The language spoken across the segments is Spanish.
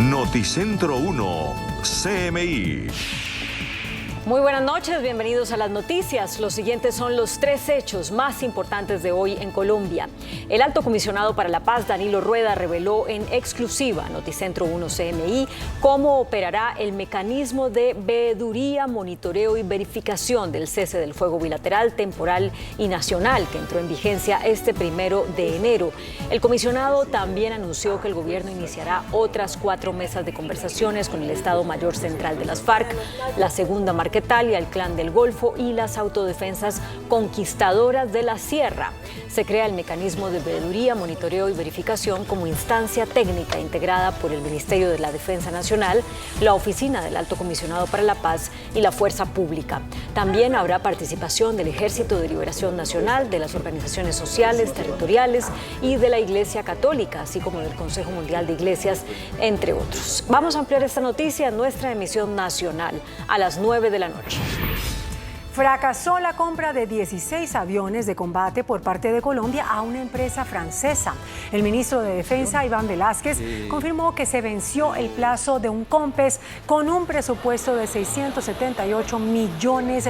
Noticentro 1, CMI. Muy buenas noches, bienvenidos a las noticias. Los siguientes son los 3 hechos más importantes de hoy en Colombia. El Alto Comisionado para la Paz, Danilo Rueda, reveló en exclusiva a Noticentro 1 CMI cómo operará el mecanismo de veeduría, monitoreo y verificación del cese del fuego bilateral, temporal y nacional que entró en vigencia este 1 de enero. El comisionado también anunció que el gobierno iniciará otras 4 mesas de conversaciones con el Estado Mayor Central de las FARC, la Segunda Marquetalia, el Clan del Golfo y las autodefensas conquistadoras de la Sierra. Se crea el mecanismo de veeduría, monitoreo y verificación como instancia técnica integrada por el Ministerio de la Defensa Nacional, la Oficina del Alto Comisionado para la Paz y la Fuerza Pública. También habrá participación del Ejército de Liberación Nacional, de las organizaciones sociales, territoriales y de la Iglesia Católica, así como del Consejo Mundial de Iglesias, entre otros. Vamos a ampliar esta noticia en nuestra emisión nacional a las 9 de la noche. Fracasó la compra de 16 aviones de combate por parte de Colombia a una empresa francesa. El ministro de Defensa, Iván Velásquez, confirmó que se venció el plazo de un COMPES con un presupuesto de $678 millones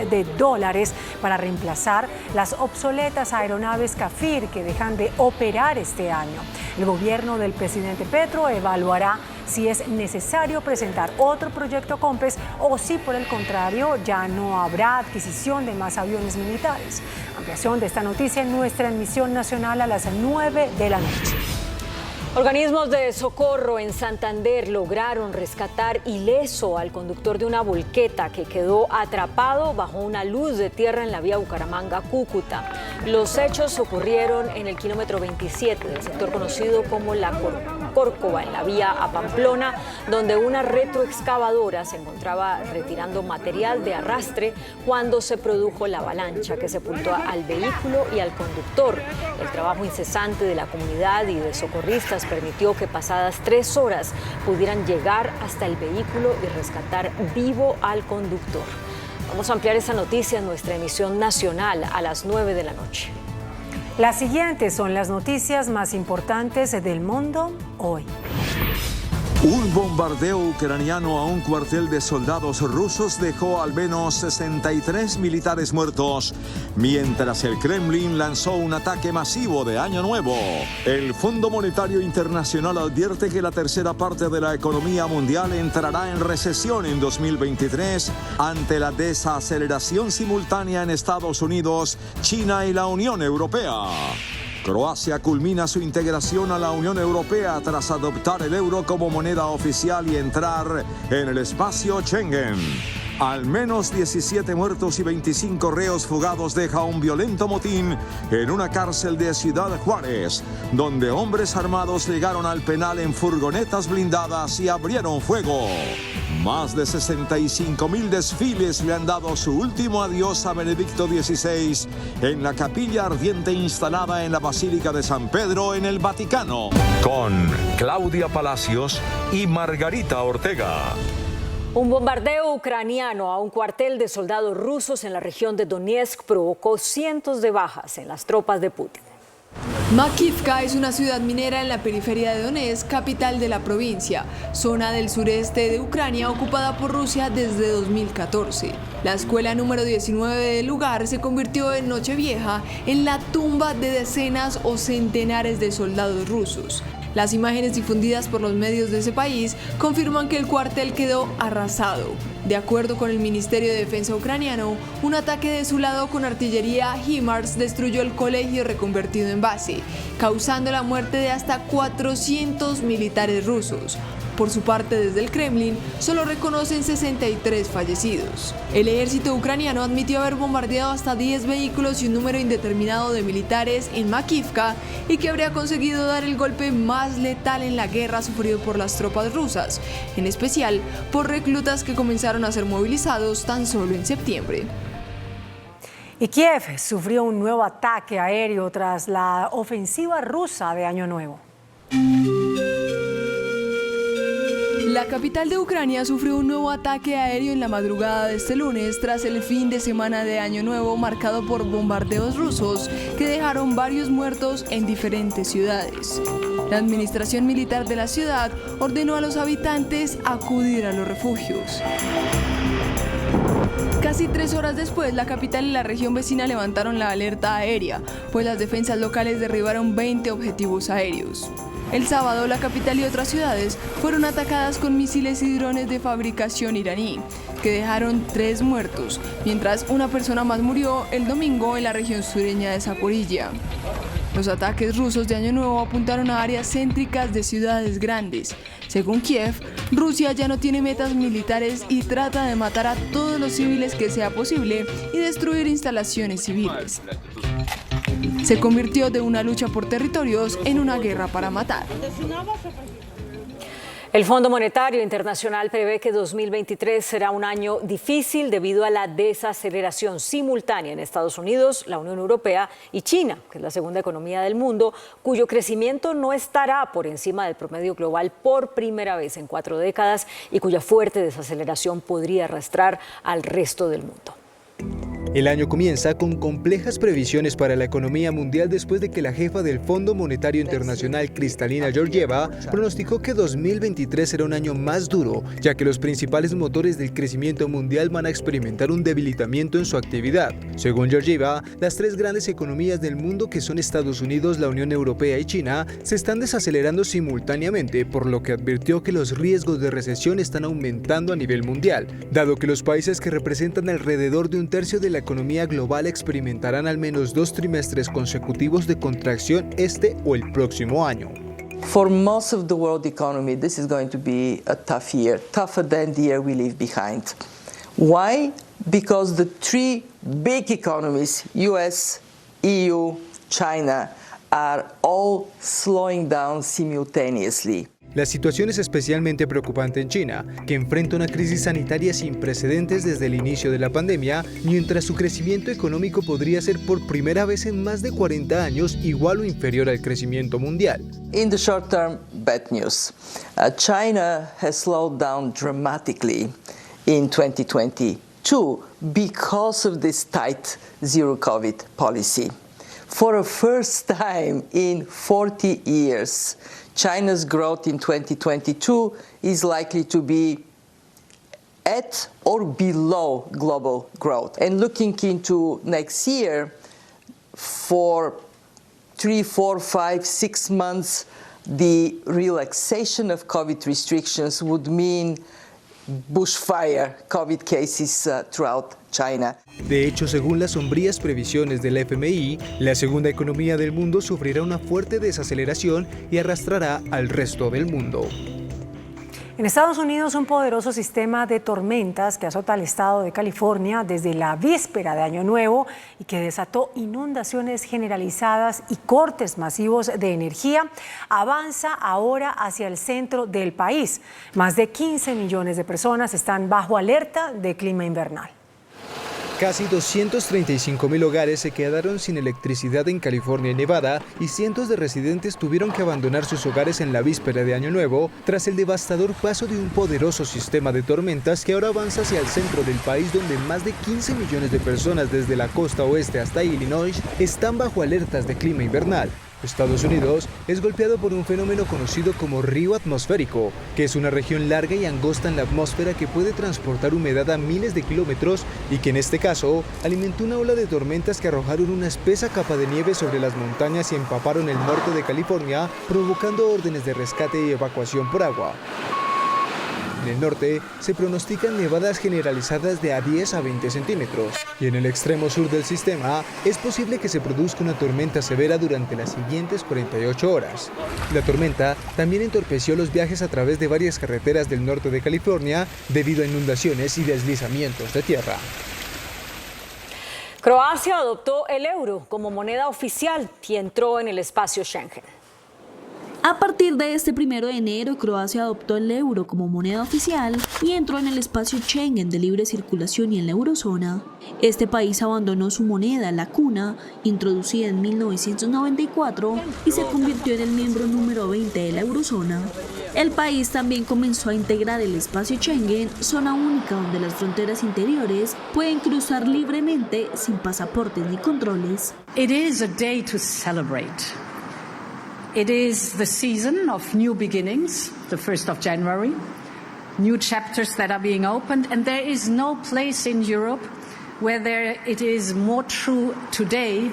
para reemplazar las obsoletas aeronaves CAFIR que dejan de operar este año. El gobierno del presidente Petro evaluará si es necesario presentar otro proyecto COMPES o si por el contrario ya no habrá adquisición de más aviones militares. Ampliación de esta noticia en nuestra emisión nacional a las 9 de la noche. Organismos de socorro en Santander lograron rescatar ileso al conductor de una volqueta que quedó atrapado bajo una luz de tierra en la vía Bucaramanga-Cúcuta. Los hechos ocurrieron en el kilómetro 27 del sector conocido como La Córcova, en la vía a Pamplona, donde una retroexcavadora se encontraba retirando material de arrastre cuando se produjo la avalancha que sepultó al vehículo y al conductor. El trabajo incesante de la comunidad y de socorristas permitió que pasadas 3 horas pudieran llegar hasta el vehículo y rescatar vivo al conductor. Vamos a ampliar esta noticia en nuestra emisión nacional a las 9 de la noche. Las siguientes son las noticias más importantes del mundo hoy. Un bombardeo ucraniano a un cuartel de soldados rusos dejó al menos 63 militares muertos, mientras el Kremlin lanzó un ataque masivo de Año Nuevo. El Fondo Monetario Internacional advierte que la tercera parte de la economía mundial entrará en recesión en 2023 ante la desaceleración simultánea en Estados Unidos, China y la Unión Europea. Croacia culmina su integración a la Unión Europea tras adoptar el euro como moneda oficial y entrar en el espacio Schengen. Al menos 17 muertos y 25 reos fugados deja un violento motín en una cárcel de Ciudad Juárez, donde hombres armados llegaron al penal en furgonetas blindadas y abrieron fuego. Más de 65,000 desfiles le han dado su último adiós a Benedicto XVI en la capilla ardiente instalada en la Basílica de San Pedro en el Vaticano. Con Claudia Palacios y Margarita Ortega. Un bombardeo ucraniano a un cuartel de soldados rusos en la región de Donetsk provocó cientos de bajas en las tropas de Putin. Makivka es una ciudad minera en la periferia de Donetsk, capital de la provincia, zona del sureste de Ucrania ocupada por Rusia desde 2014. La escuela número 19 del lugar se convirtió en Nochevieja en la tumba de decenas o centenares de soldados rusos. Las imágenes difundidas por los medios de ese país confirman que el cuartel quedó arrasado. De acuerdo con el Ministerio de Defensa ucraniano, un ataque de su lado con artillería HIMARS destruyó el colegio reconvertido en base, causando la muerte de hasta 400 militares rusos. Por su parte, desde el Kremlin, solo reconocen 63 fallecidos. El ejército ucraniano admitió haber bombardeado hasta 10 vehículos y un número indeterminado de militares en Makivka y que habría conseguido dar el golpe más letal en la guerra sufrido por las tropas rusas, en especial por reclutas que comenzaron a ser movilizados tan solo en septiembre. Y Kiev sufrió un nuevo ataque aéreo tras la ofensiva rusa de Año Nuevo. La capital de Ucrania sufrió un nuevo ataque aéreo en la madrugada de este lunes tras el fin de semana de Año Nuevo marcado por bombardeos rusos que dejaron varios muertos en diferentes ciudades. La administración militar de la ciudad ordenó a los habitantes acudir a los refugios. Casi 3 horas después, la capital y la región vecina levantaron la alerta aérea, pues las defensas locales derribaron 20 objetivos aéreos. El sábado, la capital y otras ciudades fueron atacadas con misiles y drones de fabricación iraní, que dejaron 3 muertos, mientras una persona más murió el domingo en la región sureña de Zaporilla. Los ataques rusos de Año Nuevo apuntaron a áreas céntricas de ciudades grandes. Según Kiev, Rusia ya no tiene metas militares y trata de matar a todos los civiles que sea posible y destruir instalaciones civiles. Se convirtió de una lucha por territorios en una guerra para matar. El Fondo Monetario Internacional prevé que 2023 será un año difícil debido a la desaceleración simultánea en Estados Unidos, la Unión Europea y China, que es la segunda economía del mundo, cuyo crecimiento no estará por encima del promedio global por primera vez en 4 décadas y cuya fuerte desaceleración podría arrastrar al resto del mundo. El año comienza con complejas previsiones para la economía mundial después de que la jefa del Fondo Monetario Internacional, Kristalina Georgieva, pronosticó que 2023 será un año más duro, ya que los principales motores del crecimiento mundial van a experimentar un debilitamiento en su actividad. Según Georgieva, las 3 grandes economías del mundo, que son Estados Unidos, la Unión Europea y China, se están desacelerando simultáneamente, por lo que advirtió que los riesgos de recesión están aumentando a nivel mundial, dado que los países que representan alrededor de 1/3 de la economía global experimentarán al menos 2 trimestres consecutivos de contracción este o el próximo año. For most of the world economy, this is going to be a tough year, tougher than the year we leave behind. Why? Because the 3 big economies, US, EU, China, are all slowing down simultaneously. La situación es especialmente preocupante en China, que enfrenta una crisis sanitaria sin precedentes desde el inicio de la pandemia, mientras su crecimiento económico podría ser por primera vez en más de 40 años igual o inferior al crecimiento mundial. In the short term, bad news. China has slowed down dramatically in 2022 because of this tight zero-COVID policy. For the first time in 40 years, China's growth in 2022 is likely to be at or below global growth. And looking into next year, for 3, 4, 5, 6 months, the relaxation of COVID restrictions would mean bushfire COVID cases throughout China. De hecho, según las sombrías previsiones del FMI, la segunda economía del mundo sufrirá una fuerte desaceleración y arrastrará al resto del mundo. En Estados Unidos, un poderoso sistema de tormentas que azota al estado de California desde la víspera de Año Nuevo y que desató inundaciones generalizadas y cortes masivos de energía, avanza ahora hacia el centro del país. Más de 15 millones de personas están bajo alerta de clima invernal. Casi 235.000 hogares se quedaron sin electricidad en California y Nevada, y cientos de residentes tuvieron que abandonar sus hogares en la víspera de Año Nuevo tras el devastador paso de un poderoso sistema de tormentas que ahora avanza hacia el centro del país, donde más de 15 millones de personas desde la costa oeste hasta Illinois están bajo alertas de clima invernal. Estados Unidos es golpeado por un fenómeno conocido como río atmosférico, que es una región larga y angosta en la atmósfera que puede transportar humedad a miles de kilómetros y que en este caso alimentó una ola de tormentas que arrojaron una espesa capa de nieve sobre las montañas y empaparon el norte de California, provocando órdenes de rescate y evacuación por agua. En el norte se pronostican nevadas generalizadas de a 10 a 20 centímetros y en el extremo sur del sistema es posible que se produzca una tormenta severa durante las siguientes 48 horas. La tormenta también entorpeció los viajes a través de varias carreteras del norte de California debido a inundaciones y deslizamientos de tierra. Croacia adoptó el euro como moneda oficial y entró en el espacio Schengen. A partir de este 1 de enero, Croacia adoptó el euro como moneda oficial y entró en el espacio Schengen de libre circulación y en la eurozona. Este país abandonó su moneda, la kuna, introducida en 1994, y se convirtió en el miembro número 20 de la eurozona. El país también comenzó a integrar el espacio Schengen, zona única donde las fronteras interiores pueden cruzar libremente sin pasaportes ni controles. It is a day to celebrate. It is the season of new beginnings, the 1st of January, new chapters that are being opened, and there is no place in Europe where it is more true today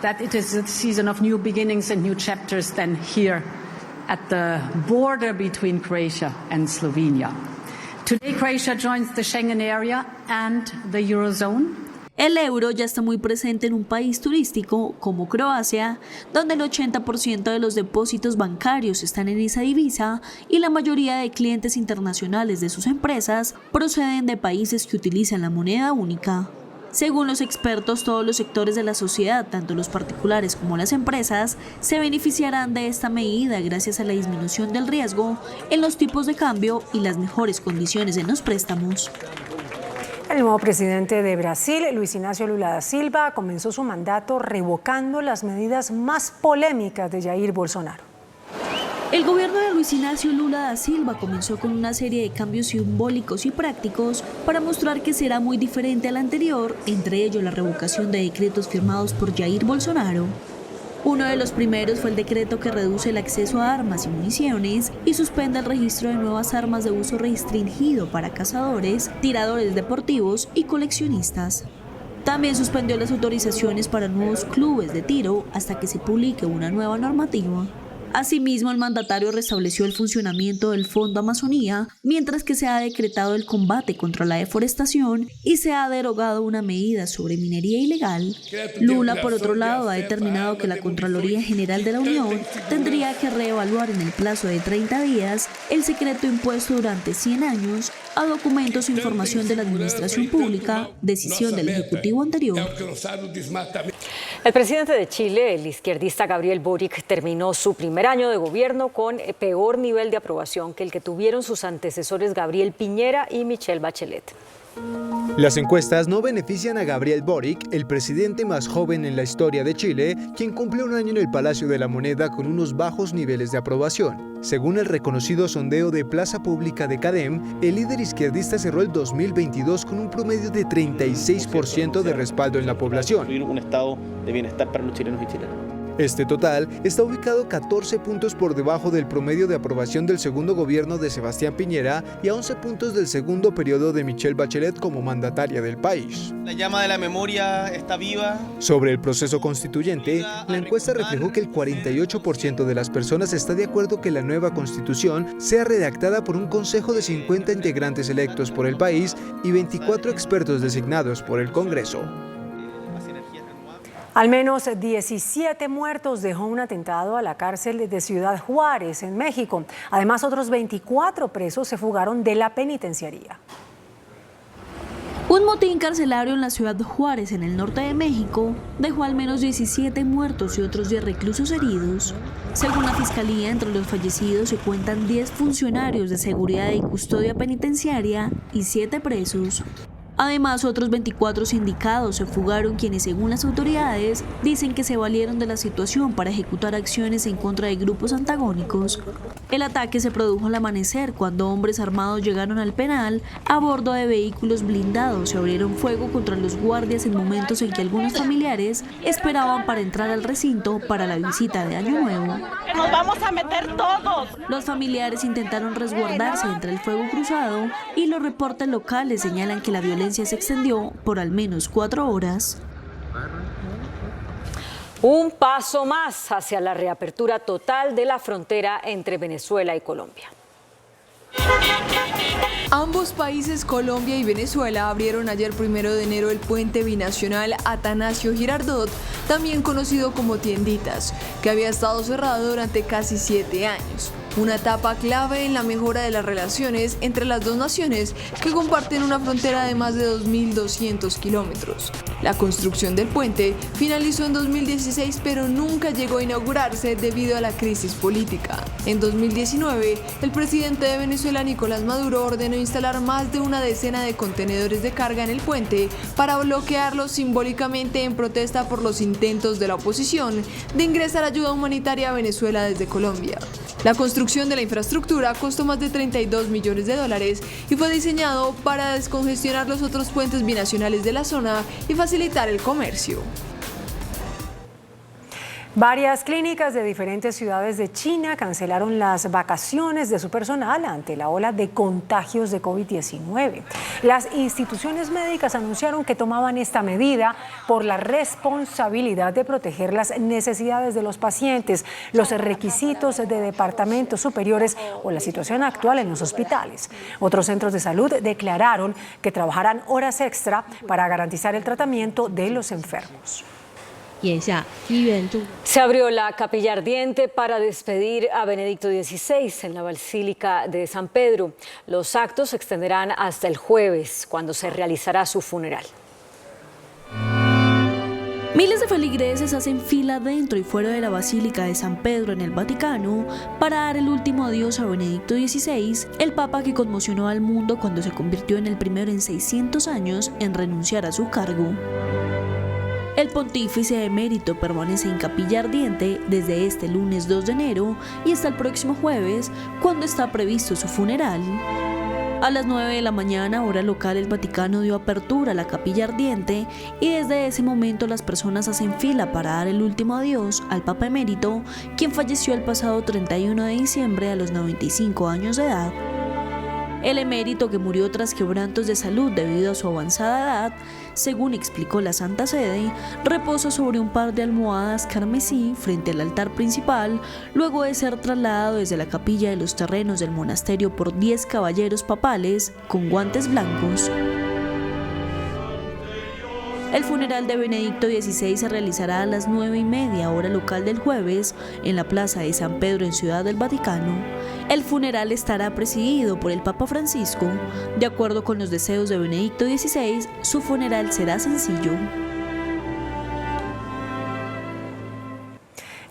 that it is a season of new beginnings and new chapters than here at the border between Croatia and Slovenia. Today, Croatia joins the Schengen area and the Eurozone. El euro ya está muy presente en un país turístico como Croacia, donde el 80% de los depósitos bancarios están en esa divisa y la mayoría de clientes internacionales de sus empresas proceden de países que utilizan la moneda única. Según los expertos, todos los sectores de la sociedad, tanto los particulares como las empresas, se beneficiarán de esta medida gracias a la disminución del riesgo en los tipos de cambio y las mejores condiciones en los préstamos. El nuevo presidente de Brasil, Luis Inácio Lula da Silva, comenzó su mandato revocando las medidas más polémicas de Jair Bolsonaro. El gobierno de Luis Inácio Lula da Silva comenzó con una serie de cambios simbólicos y prácticos para mostrar que será muy diferente al anterior, entre ellos la revocación de decretos firmados por Jair Bolsonaro. Uno de los primeros fue el decreto que reduce el acceso a armas y municiones y suspende el registro de nuevas armas de uso restringido para cazadores, tiradores deportivos y coleccionistas. También suspendió las autorizaciones para nuevos clubes de tiro hasta que se publique una nueva normativa. Asimismo, el mandatario restableció el funcionamiento del Fondo Amazonía, mientras que se ha decretado el combate contra la deforestación y se ha derogado una medida sobre minería ilegal. Lula, por otro lado, ha determinado que la Contraloría General de la Unión tendría que reevaluar en el plazo de 30 días el secreto impuesto durante 100 años a documentos e información de la administración pública, decisión del Ejecutivo anterior. El presidente de Chile, el izquierdista Gabriel Boric, terminó su primer año de gobierno con peor nivel de aprobación que el que tuvieron sus antecesores Gabriel Piñera y Michelle Bachelet. Las encuestas no benefician a Gabriel Boric, el presidente más joven en la historia de Chile, quien cumple un año en el Palacio de la Moneda con unos bajos niveles de aprobación. Según el reconocido sondeo de Plaza Pública de CADEM, el líder izquierdista cerró el 2022 con un promedio de 36% de respaldo en la población. Un estado de bienestar para los chilenos y chilenas. Este total está ubicado 14 puntos por debajo del promedio de aprobación del segundo gobierno de Sebastián Piñera y a 11 puntos del segundo periodo de Michelle Bachelet como mandataria del país. La llama de la memoria está viva. Sobre el proceso constituyente, la encuesta reflejó que el 48% de las personas está de acuerdo que la nueva constitución sea redactada por un consejo de 50 integrantes electos por el país y 24 expertos designados por el Congreso. Al menos 17 muertos dejó un atentado a la cárcel de Ciudad Juárez, en México. Además, otros 24 presos se fugaron de la penitenciaría. Un motín carcelario en la Ciudad Juárez, en el norte de México, dejó al menos 17 muertos y otros 10 reclusos heridos. Según la Fiscalía, entre los fallecidos se cuentan 10 funcionarios de seguridad y custodia penitenciaria y 7 presos. Además, otros 24 sindicados se fugaron, quienes, según las autoridades, dicen que se valieron de la situación para ejecutar acciones en contra de grupos antagónicos. El ataque se produjo al amanecer, cuando hombres armados llegaron al penal a bordo de vehículos blindados y abrieron fuego contra los guardias en momentos en que algunos familiares esperaban para entrar al recinto para la visita de Año Nuevo. ¡Nos vamos a meter todos! Los familiares intentaron resguardarse entre el fuego cruzado y los reportes locales señalan que la violencia se extendió por al menos 4 horas. Un paso más hacia la reapertura total de la frontera entre Venezuela y Colombia. Ambos países, Colombia y Venezuela, abrieron ayer 1 de enero el puente binacional Atanasio Girardot, también conocido como Tienditas, que había estado cerrado durante casi 7 años. Una etapa clave en la mejora de las relaciones entre las dos naciones, que comparten una frontera de más de 2.200 kilómetros. La construcción del puente finalizó en 2016, pero nunca llegó a inaugurarse debido a la crisis política. En 2019, el presidente de Venezuela, Nicolás Maduro, ordenó instalar más de una decena de contenedores de carga en el puente para bloquearlos simbólicamente en protesta por los intentos de la oposición de ingresar ayuda humanitaria a Venezuela desde Colombia. La construcción de la infraestructura costó más de $32 millones y fue diseñado para descongestionar los otros puentes binacionales de la zona y facilitar el comercio. Varias clínicas de diferentes ciudades de China cancelaron las vacaciones de su personal ante la ola de contagios de COVID-19. Las instituciones médicas anunciaron que tomaban esta medida por la responsabilidad de proteger las necesidades de los pacientes, los requisitos de departamentos superiores o la situación actual en los hospitales. Otros centros de salud declararon que trabajarán horas extra para garantizar el tratamiento de los enfermos. Se abrió la capilla ardiente para despedir a Benedicto XVI en la Basílica de San Pedro. Los actos se extenderán hasta el jueves, cuando se realizará su funeral. Miles de feligreses hacen fila dentro y fuera de la Basílica de San Pedro en el Vaticano para dar el último adiós a Benedicto XVI, el papa que conmocionó al mundo cuando se convirtió en el primero en 600 años en renunciar a su cargo. El pontífice emérito permanece en capilla ardiente desde este lunes 2 de enero y hasta el próximo jueves, cuando está previsto su funeral. A las 9 de la mañana, hora local, el Vaticano dio apertura a la capilla ardiente y desde ese momento las personas hacen fila para dar el último adiós al Papa emérito, quien falleció el pasado 31 de diciembre a los 95 años de edad. El emérito, que murió tras quebrantos de salud debido a su avanzada edad, según explicó la Santa Sede, reposa sobre un par de almohadas carmesí frente al altar principal, luego de ser trasladado desde la capilla de los terrenos del monasterio por 10 caballeros papales con guantes blancos. El funeral de Benedicto XVI se realizará a las 9:30 hora local del jueves en la Plaza de San Pedro en Ciudad del Vaticano. El funeral estará presidido por el Papa Francisco. De acuerdo con los deseos de Benedicto XVI, su funeral será sencillo.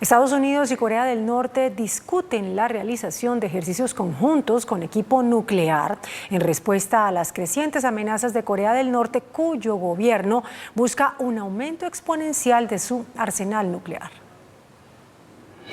Estados Unidos y Corea del Norte discuten la realización de ejercicios conjuntos con equipo nuclear en respuesta a las crecientes amenazas de Corea del Norte, cuyo gobierno busca un aumento exponencial de su arsenal nuclear.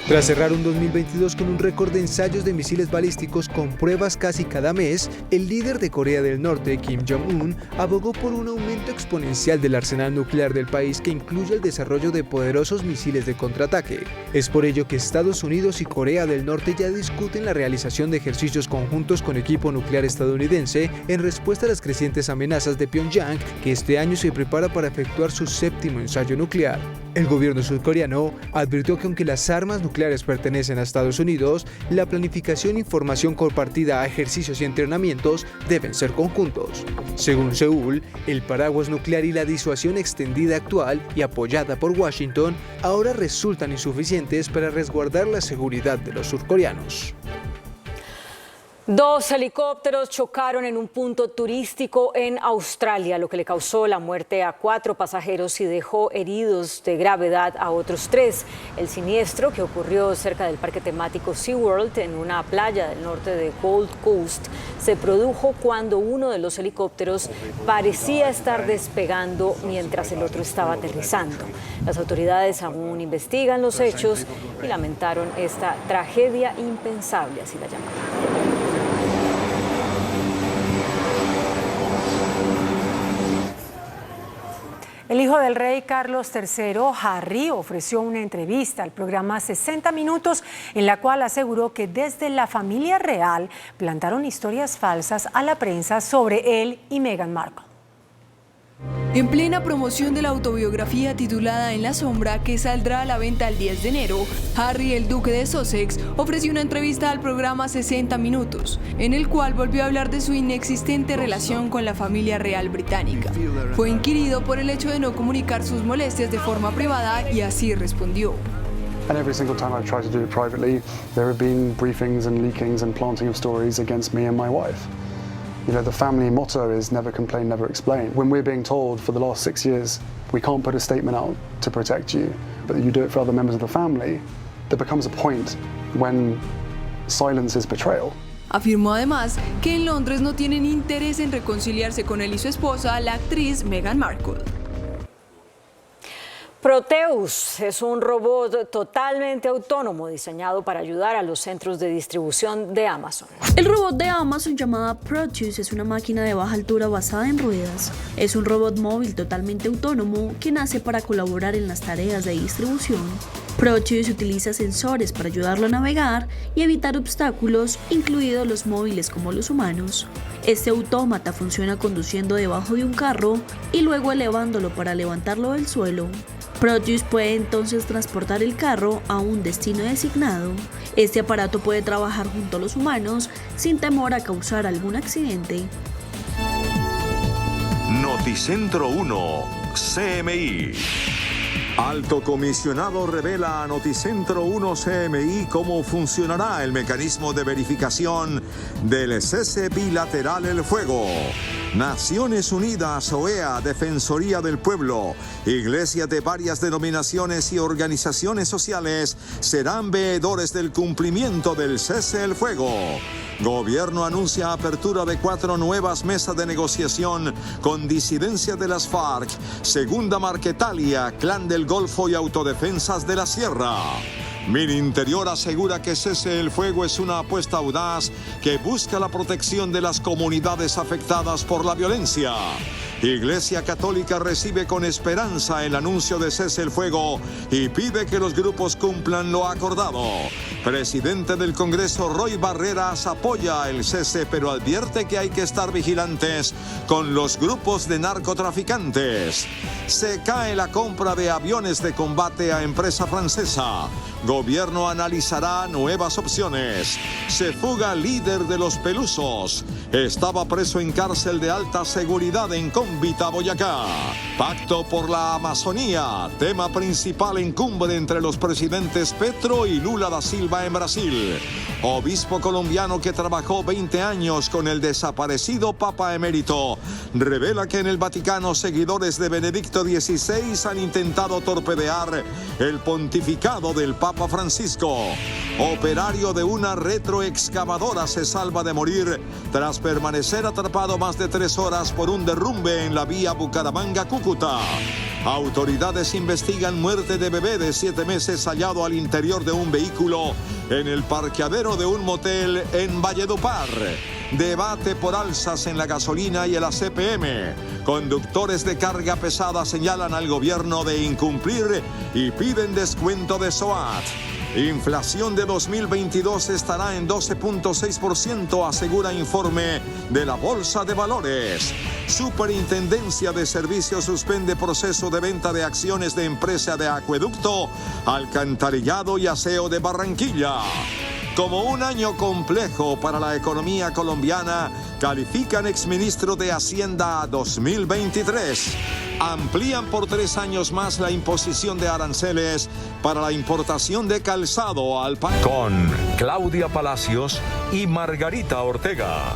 Tras cerrar un 2022 con un récord de ensayos de misiles balísticos con pruebas casi cada mes, el líder de Corea del Norte, Kim Jong-un, abogó por un aumento exponencial del arsenal nuclear del país que incluye el desarrollo de poderosos misiles de contraataque. Es por ello que Estados Unidos y Corea del Norte ya discuten la realización de ejercicios conjuntos con equipo nuclear estadounidense en respuesta a las crecientes amenazas de Pyongyang, que este año se prepara para efectuar su 7º ensayo nuclear. El gobierno surcoreano advirtió que aunque las armas nucleares pertenecen a Estados Unidos, la planificación e información compartida a ejercicios y entrenamientos deben ser conjuntos. Según Seúl, el paraguas nuclear y la disuasión extendida actual y apoyada por Washington ahora resultan insuficientes para resguardar la seguridad de los surcoreanos. 2 helicópteros chocaron en un punto turístico en Australia, lo que le causó la muerte a 4 pasajeros y dejó heridos de gravedad a otros 3. El siniestro, que ocurrió cerca del parque temático SeaWorld en una playa del norte de Gold Coast, se produjo cuando uno de los helicópteros parecía estar despegando mientras el otro estaba aterrizando. Las autoridades aún investigan los hechos y lamentaron esta tragedia impensable, así la llamaron. El hijo del rey Carlos III, Harry, ofreció una entrevista al programa 60 Minutos en la cual aseguró que desde la familia real plantaron historias falsas a la prensa sobre él y Meghan Markle. En plena promoción de la autobiografía titulada En la sombra, que saldrá a la venta el 10 de enero, Harry, el duque de Sussex, ofreció una entrevista al programa 60 Minutos, en el cual volvió a hablar de su inexistente relación con la familia real británica. Fue inquirido por el hecho de no comunicar sus molestias de forma privada y así respondió. And every single time I've tried to do it privately, there have been briefings and leakings and planting of stories against me and my wife. You know, the family motto is never complain, never explain. When we're being told for the last 6 years, we can't put a statement out to protect you, but you do it for other members of the family, there becomes a point when silence is betrayal. Afirmó además que en Londres no tienen interés en reconciliarse con él y su esposa, la actriz Meghan Markle. Proteus es un robot totalmente autónomo diseñado para ayudar a los centros de distribución de Amazon. El robot de Amazon llamada Proteus es una máquina de baja altura basada en ruedas. Es un robot móvil totalmente autónomo que nace para colaborar en las tareas de distribución. Proteus utiliza sensores para ayudarlo a navegar y evitar obstáculos, incluidos los móviles como los humanos. Este autómata funciona conduciendo debajo de un carro y luego elevándolo para levantarlo del suelo. Proteus puede entonces transportar el carro a un destino designado. Este aparato puede trabajar junto a los humanos sin temor a causar algún accidente. Noticentro 1, CMI. Alto comisionado revela a Noticentro 1 CMI cómo funcionará el mecanismo de verificación del cese bilateral El Fuego. Naciones Unidas, OEA, Defensoría del Pueblo, iglesias de varias denominaciones y organizaciones sociales serán veedores del cumplimiento del cese el fuego. Gobierno anuncia apertura de 4 nuevas mesas de negociación con disidencia de las FARC, Segunda Marquetalia, Clan del Golfo y Autodefensas de la Sierra. Mininterior asegura que cese el fuego es una apuesta audaz que busca la protección de las comunidades afectadas por la violencia. Iglesia Católica recibe con esperanza el anuncio de cese el fuego y pide que los grupos cumplan lo acordado. Presidente del Congreso Roy Barreras apoya el cese, pero advierte que hay que estar vigilantes con los grupos de narcotraficantes. Se cae la compra de aviones de combate a empresa francesa. Gobierno analizará nuevas opciones. Se fuga líder de los Pelusos. Estaba preso en cárcel de alta seguridad en Cómbita, Boyacá. Pacto por la Amazonía, tema principal en cumbre entre los presidentes Petro y Lula da Silva en Brasil. Obispo colombiano que trabajó 20 años con el desaparecido Papa Emérito revela que en el Vaticano seguidores de Benedicto XVI han intentado torpedear el pontificado del Papa Francisco. Operario de una retroexcavadora se salva de morir tras permanecer atrapado más de 3 horas por un derrumbe en la vía Bucaramanga-Cúcuta. Autoridades investigan muerte de bebé de 7 meses hallado al interior de un vehículo en el parqueadero de un motel en Valledupar. Debate por alzas en la gasolina y el ACPM. Conductores de carga pesada señalan al gobierno de incumplir y piden descuento de SOAT. Inflación de 2022 estará en 12.6%, asegura informe de la Bolsa de Valores. Superintendencia de Servicios suspende proceso de venta de acciones de empresa de acueducto, alcantarillado y aseo de Barranquilla. Como un año complejo para la economía colombiana, califican exministro de Hacienda 2023. Amplían por 3 años más la imposición de aranceles para la importación de calzado al país. Con Claudia Palacios y Margarita Ortega.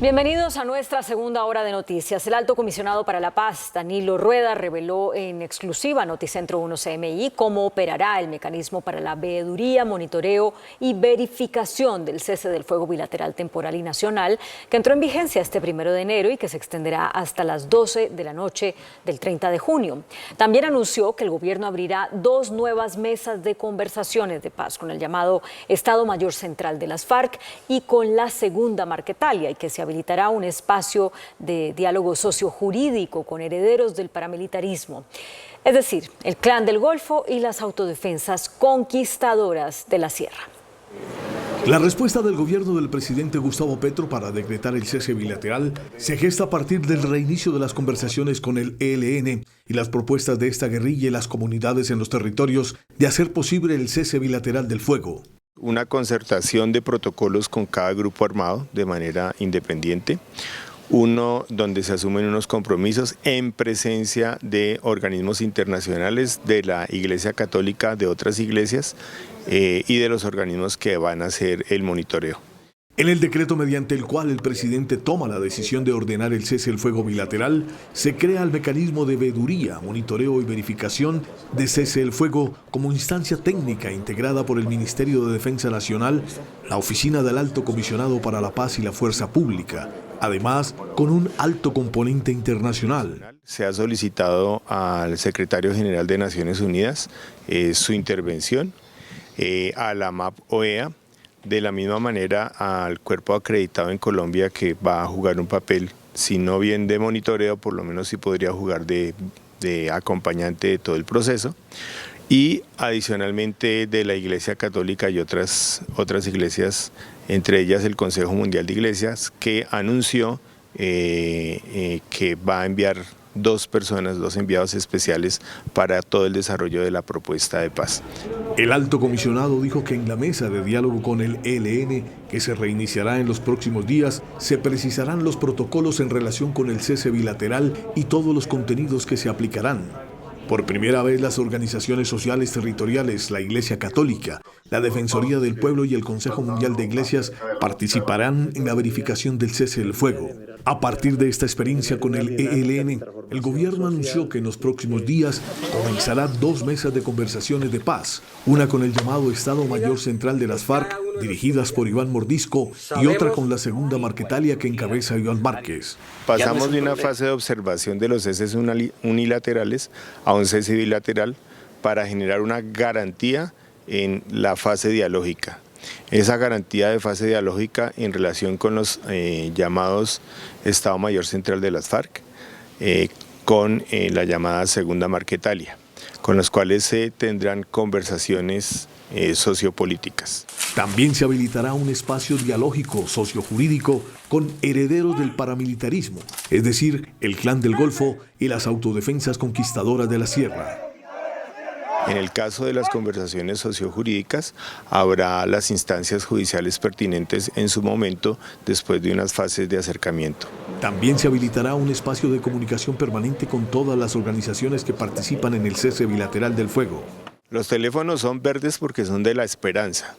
Bienvenidos a nuestra segunda hora de noticias. El alto comisionado para la paz, Danilo Rueda, reveló en exclusiva a Noticentro 1 CMI cómo operará el mecanismo para la veeduría, monitoreo y verificación del cese del fuego bilateral temporal y nacional que entró en vigencia este 1 de enero y que se extenderá hasta las 12 de la noche del 30 de junio. También anunció que el gobierno abrirá 2 nuevas mesas de conversaciones de paz con el llamado Estado Mayor Central de las FARC y con la Segunda Marquetalia y que se habilitará un espacio de diálogo sociojurídico con herederos del paramilitarismo, es decir, el Clan del Golfo y las autodefensas conquistadoras de la Sierra. La respuesta del gobierno del presidente Gustavo Petro para decretar el cese bilateral se gesta a partir del reinicio de las conversaciones con el ELN y las propuestas de esta guerrilla y las comunidades en los territorios de hacer posible el cese bilateral del fuego. Una concertación de protocolos con cada grupo armado de manera independiente, uno donde se asumen unos compromisos en presencia de organismos internacionales, de la Iglesia Católica, de otras iglesias y de los organismos que van a hacer el monitoreo. En el decreto mediante el cual el presidente toma la decisión de ordenar el cese del fuego bilateral, se crea el mecanismo de veeduría, monitoreo y verificación de cese del fuego como instancia técnica integrada por el Ministerio de Defensa Nacional, la Oficina del Alto Comisionado para la Paz y la Fuerza Pública, además con un alto componente internacional. Se ha solicitado al secretario general de Naciones Unidas su intervención, a la MAP OEA, de la misma manera al cuerpo acreditado en Colombia que va a jugar un papel, si no bien de monitoreo, por lo menos sí podría jugar de acompañante de todo el proceso. y adicionalmente de la Iglesia Católica y otras iglesias, entre ellas el Consejo Mundial de Iglesias, que anunció que va a enviar 2 enviados especiales para todo el desarrollo de la propuesta de paz. El alto comisionado dijo que en la mesa de diálogo con el ELN, que se reiniciará en los próximos días, se precisarán los protocolos en relación con el cese bilateral y todos los contenidos que se aplicarán. Por primera vez, las organizaciones sociales territoriales, la Iglesia Católica, la Defensoría del Pueblo y el Consejo Mundial de Iglesias participarán en la verificación del cese del fuego. A partir de esta experiencia con el ELN, el gobierno anunció que en los próximos días comenzará 2 mesas de conversaciones de paz, una con el llamado Estado Mayor Central de las FARC, dirigidas por Iván Mordisco, y otra con la segunda Marquetalia que encabeza Iván Márquez. Pasamos de una fase de observación de los ceses unilaterales a un cese bilateral para generar una garantía en la fase dialógica. Esa garantía de fase dialógica en relación con los llamados Estado Mayor Central de las FARC, con la llamada segunda Marquetalia, con los cuales se tendrán conversaciones sociopolíticas. También se habilitará un espacio dialógico sociojurídico con herederos del paramilitarismo, es decir, el Clan del Golfo y las autodefensas conquistadoras de la Sierra. En el caso de las conversaciones sociojurídicas, habrá las instancias judiciales pertinentes en su momento después de unas fases de acercamiento. También se habilitará un espacio de comunicación permanente con todas las organizaciones que participan en el cese bilateral del fuego. Los teléfonos son verdes porque son de la esperanza,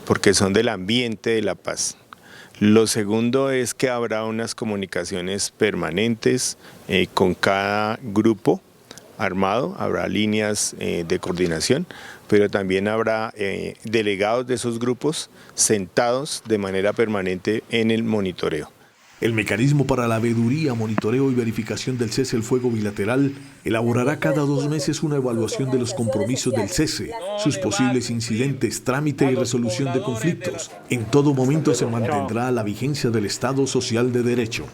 porque son del ambiente de la paz. Lo segundo es que habrá unas comunicaciones permanentes con cada grupo armado, habrá líneas de coordinación, pero también habrá delegados de esos grupos sentados de manera permanente en el monitoreo. El mecanismo para la veeduría, monitoreo y verificación del cese del fuego bilateral elaborará cada 2 meses una evaluación de los compromisos del cese, sus posibles incidentes, trámite y resolución de conflictos. En todo momento se mantendrá la vigencia del Estado Social de Derecho.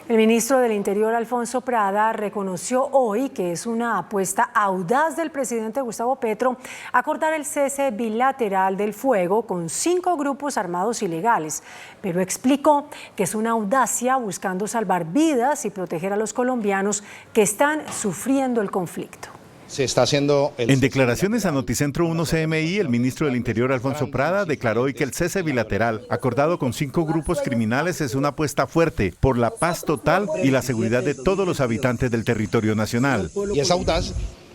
El ministro del Interior, Alfonso Prada, reconoció hoy que es una apuesta audaz del presidente Gustavo Petro acordar el cese bilateral del fuego con 5 grupos armados ilegales, pero explicó que es una audacia buscando salvar vidas y proteger a los colombianos que están sufriendo el conflicto. Se está haciendo En declaraciones a Noticentro 1 CMI, el ministro del Interior, Alfonso Prada, declaró hoy que el cese bilateral, acordado con 5 grupos criminales, es una apuesta fuerte por la paz total y la seguridad de todos los habitantes del territorio nacional. Y es audaz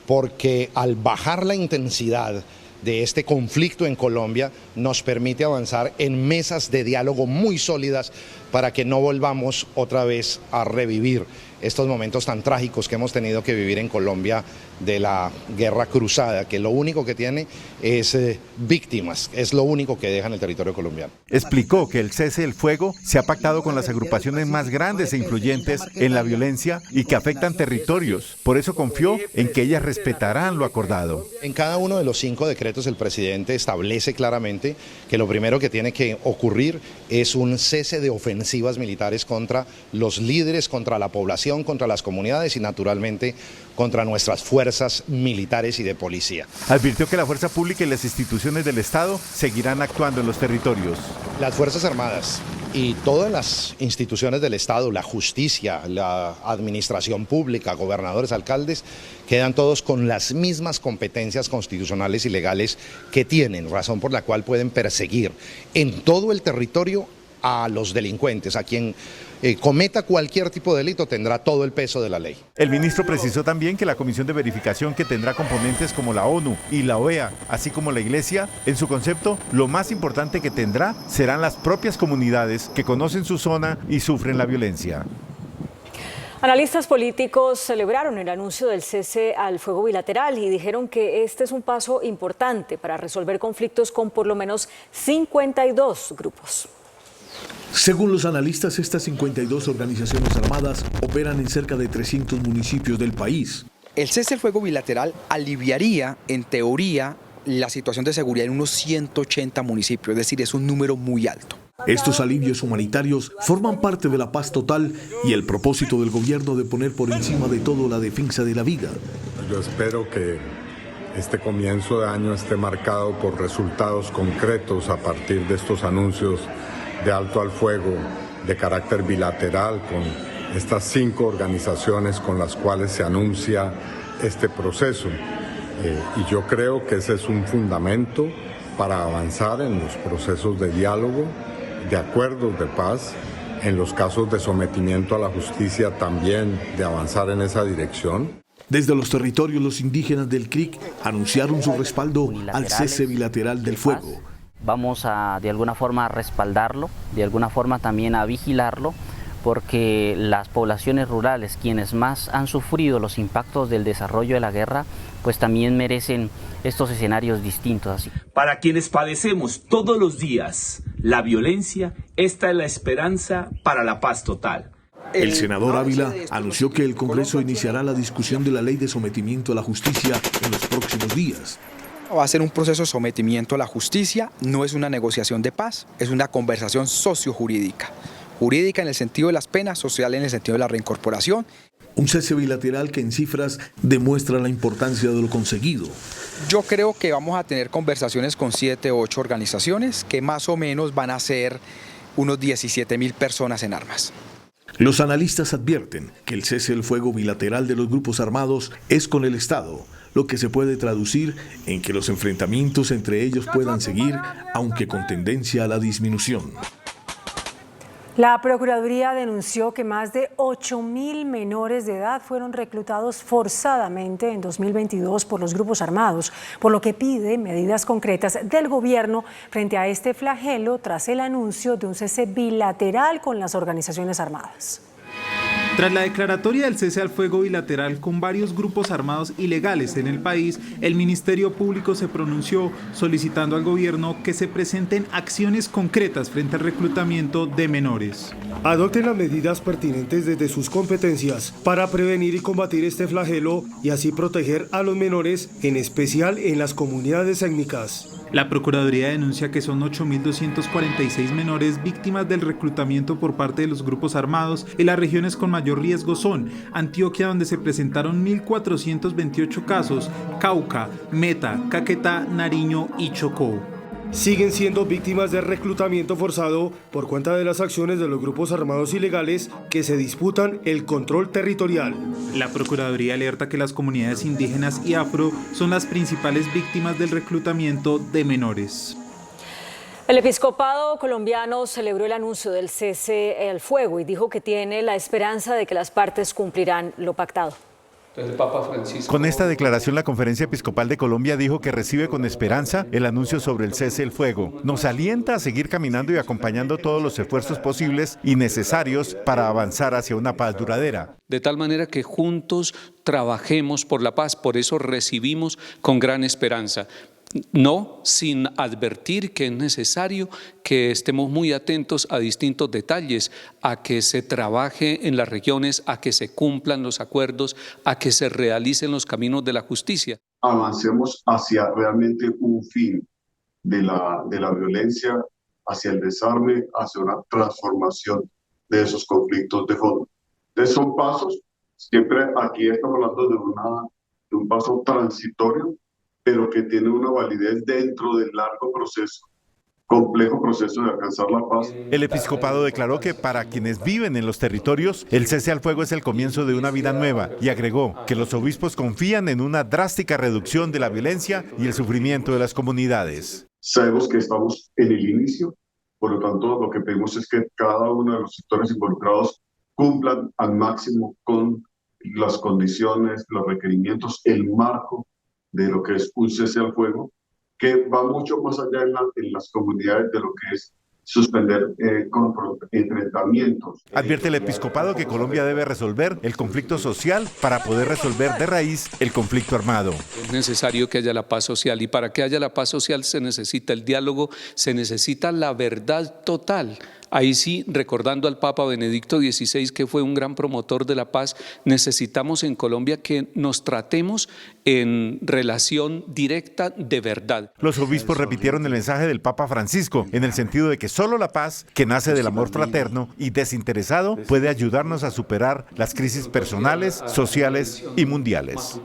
porque al bajar la intensidad de este conflicto en Colombia nos permite avanzar en mesas de diálogo muy sólidas para que no volvamos otra vez a revivir estos momentos tan trágicos que hemos tenido que vivir en Colombia de la guerra cruzada, que lo único que tiene es víctimas, es lo único que deja en el territorio colombiano. Explicó que el cese del fuego se ha pactado con las agrupaciones más grandes e influyentes en la violencia y que afectan territorios. Por eso confió en que ellas respetarán lo acordado. En cada uno de los 5 decretos el presidente establece claramente que lo primero que tiene que ocurrir es un cese de ofensivas militares contra los líderes, contra la población, contra las comunidades y naturalmente contra nuestras fuerzas militares y de policía. Advirtió que la fuerza pública y las instituciones del Estado seguirán actuando en los territorios. Las Fuerzas Armadas y todas las instituciones del Estado, la justicia, la administración pública, gobernadores, alcaldes, quedan todos con las mismas competencias constitucionales y legales que tienen, razón por la cual pueden perseguir en todo el territorio a los delincuentes, a quien cometa cualquier tipo de delito tendrá todo el peso de la ley. El ministro precisó también que la comisión de verificación, que tendrá componentes como la ONU y la OEA, así como la Iglesia, en su concepto, lo más importante que tendrá serán las propias comunidades que conocen su zona y sufren la violencia. Analistas políticos celebraron el anuncio del cese al fuego bilateral y dijeron que este es un paso importante para resolver conflictos con por lo menos 52 grupos. Según los analistas, estas 52 organizaciones armadas operan en cerca de 300 municipios del país. El cese al fuego bilateral aliviaría, en teoría, la situación de seguridad en unos 180 municipios, es decir, es un número muy alto. Estos alivios humanitarios forman parte de la paz total y el propósito del gobierno de poner por encima de todo la defensa de la vida. Yo espero que este comienzo de año esté marcado por resultados concretos a partir de estos anuncios de alto al fuego de carácter bilateral con estas 5 organizaciones con las cuales se anuncia este proceso. Y yo creo que ese es un fundamento para avanzar en los procesos de diálogo, de acuerdos de paz, en los casos de sometimiento a la justicia también de avanzar en esa dirección. Desde los territorios, los indígenas del CRIC anunciaron su respaldo al cese bilateral del fuego. Vamos a, de alguna forma, a respaldarlo, de alguna forma también a vigilarlo, porque las poblaciones rurales, quienes más han sufrido los impactos del desarrollo de la guerra, pues también merecen estos escenarios distintos. Para quienes padecemos todos los días la violencia, esta es la esperanza para la paz total. El senador Ávila anunció que el Congreso iniciará la discusión de la ley de sometimiento a la justicia en los próximos días. Va a ser un proceso de sometimiento a la justicia, no es una negociación de paz, es una conversación sociojurídica. Jurídica en el sentido de las penas, social en el sentido de la reincorporación. Un cese bilateral que en cifras demuestra la importancia de lo conseguido. Yo creo que vamos a tener conversaciones con 7 u 8 organizaciones que más o menos van a ser unos 17.000 personas en armas. Los analistas advierten que el cese del fuego bilateral de los grupos armados es con el Estado, lo que se puede traducir en que los enfrentamientos entre ellos puedan seguir, aunque con tendencia a la disminución. La Procuraduría denunció que más de 8.000 menores de edad fueron reclutados forzadamente en 2022 por los grupos armados, por lo que pide medidas concretas del gobierno frente a este flagelo tras el anuncio de un cese bilateral con las organizaciones armadas. Tras la declaratoria del cese al fuego bilateral con varios grupos armados ilegales en el país, el Ministerio Público se pronunció solicitando al gobierno que se presenten acciones concretas frente al reclutamiento de menores. Adopten las medidas pertinentes desde sus competencias para prevenir y combatir este flagelo y así proteger a los menores, en especial en las comunidades étnicas. La Procuraduría denuncia que son 8.246 menores víctimas del reclutamiento por parte de los grupos armados y las regiones con mayor riesgo son Antioquia, donde se presentaron 1.428 casos, Cauca, Meta, Caquetá, Nariño y Chocó. Siguen siendo víctimas de reclutamiento forzado por cuenta de las acciones de los grupos armados ilegales que se disputan el control territorial. La Procuraduría alerta que las comunidades indígenas y afro son las principales víctimas del reclutamiento de menores. El episcopado colombiano celebró el anuncio del cese al fuego y dijo que tiene la esperanza de que las partes cumplirán lo pactado. El Papa Francisco... Con esta declaración, la Conferencia Episcopal de Colombia dijo que recibe con esperanza el anuncio sobre el cese del fuego. Nos alienta a seguir caminando y acompañando todos los esfuerzos posibles y necesarios para avanzar hacia una paz duradera. De tal manera que juntos trabajemos por la paz, por eso recibimos con gran esperanza. No sin advertir que es necesario que estemos muy atentos a distintos detalles, a que se trabaje en las regiones, a que se cumplan los acuerdos, a que se realicen los caminos de la justicia. Avancemos hacia realmente un fin de la violencia, hacia el desarme, hacia una transformación de esos conflictos de fondo. Entonces son pasos, siempre aquí estamos hablando de un paso transitorio, pero que tiene una validez dentro del largo proceso, complejo proceso de alcanzar la paz. El episcopado declaró que para quienes viven en los territorios, el cese al fuego es el comienzo de una vida nueva y agregó que los obispos confían en una drástica reducción de la violencia y el sufrimiento de las comunidades. Sabemos que estamos en el inicio, por lo tanto lo que pedimos es que cada uno de los sectores involucrados cumplan al máximo con las condiciones, los requerimientos, el marco de lo que es un cese al fuego, que va mucho más allá en las comunidades de lo que es suspender enfrentamientos. Advierte el episcopado que Colombia debe resolver el conflicto social para poder resolver de raíz el conflicto armado. Es necesario que haya la paz social y para que haya la paz social se necesita el diálogo, se necesita la verdad total. Ahí sí, recordando al Papa Benedicto XVI, que fue un gran promotor de la paz, necesitamos en Colombia que nos tratemos en relación directa de verdad. Los obispos repitieron el mensaje del Papa Francisco, en el sentido de que solo la paz, que nace del amor fraterno y desinteresado, puede ayudarnos a superar las crisis personales, sociales y mundiales.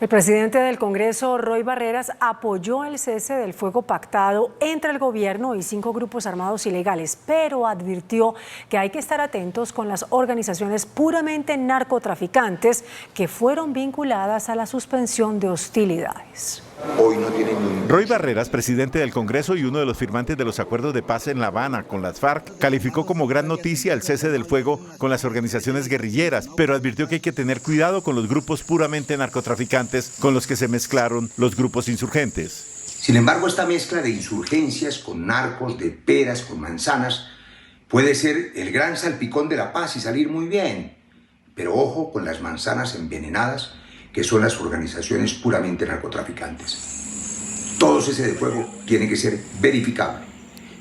El presidente del Congreso, Roy Barreras, apoyó el cese del fuego pactado entre el gobierno y 5 grupos armados ilegales, pero advirtió que hay que estar atentos con las organizaciones puramente narcotraficantes que fueron vinculadas a la suspensión de hostilidades. Hoy no tienen ningún... Roy Barreras, presidente del Congreso y uno de los firmantes de los acuerdos de paz en La Habana con las FARC, calificó como gran noticia el cese del fuego con las organizaciones guerrilleras, pero advirtió que hay que tener cuidado con los grupos puramente narcotraficantes con los que se mezclaron los grupos insurgentes. Sin embargo, esta mezcla de insurgencias con narcos, de peras con manzanas, puede ser el gran salpicón de la paz y salir muy bien. Pero ojo con las manzanas envenenadas, que son las organizaciones puramente narcotraficantes. Todo cese de fuego tiene que ser verificable.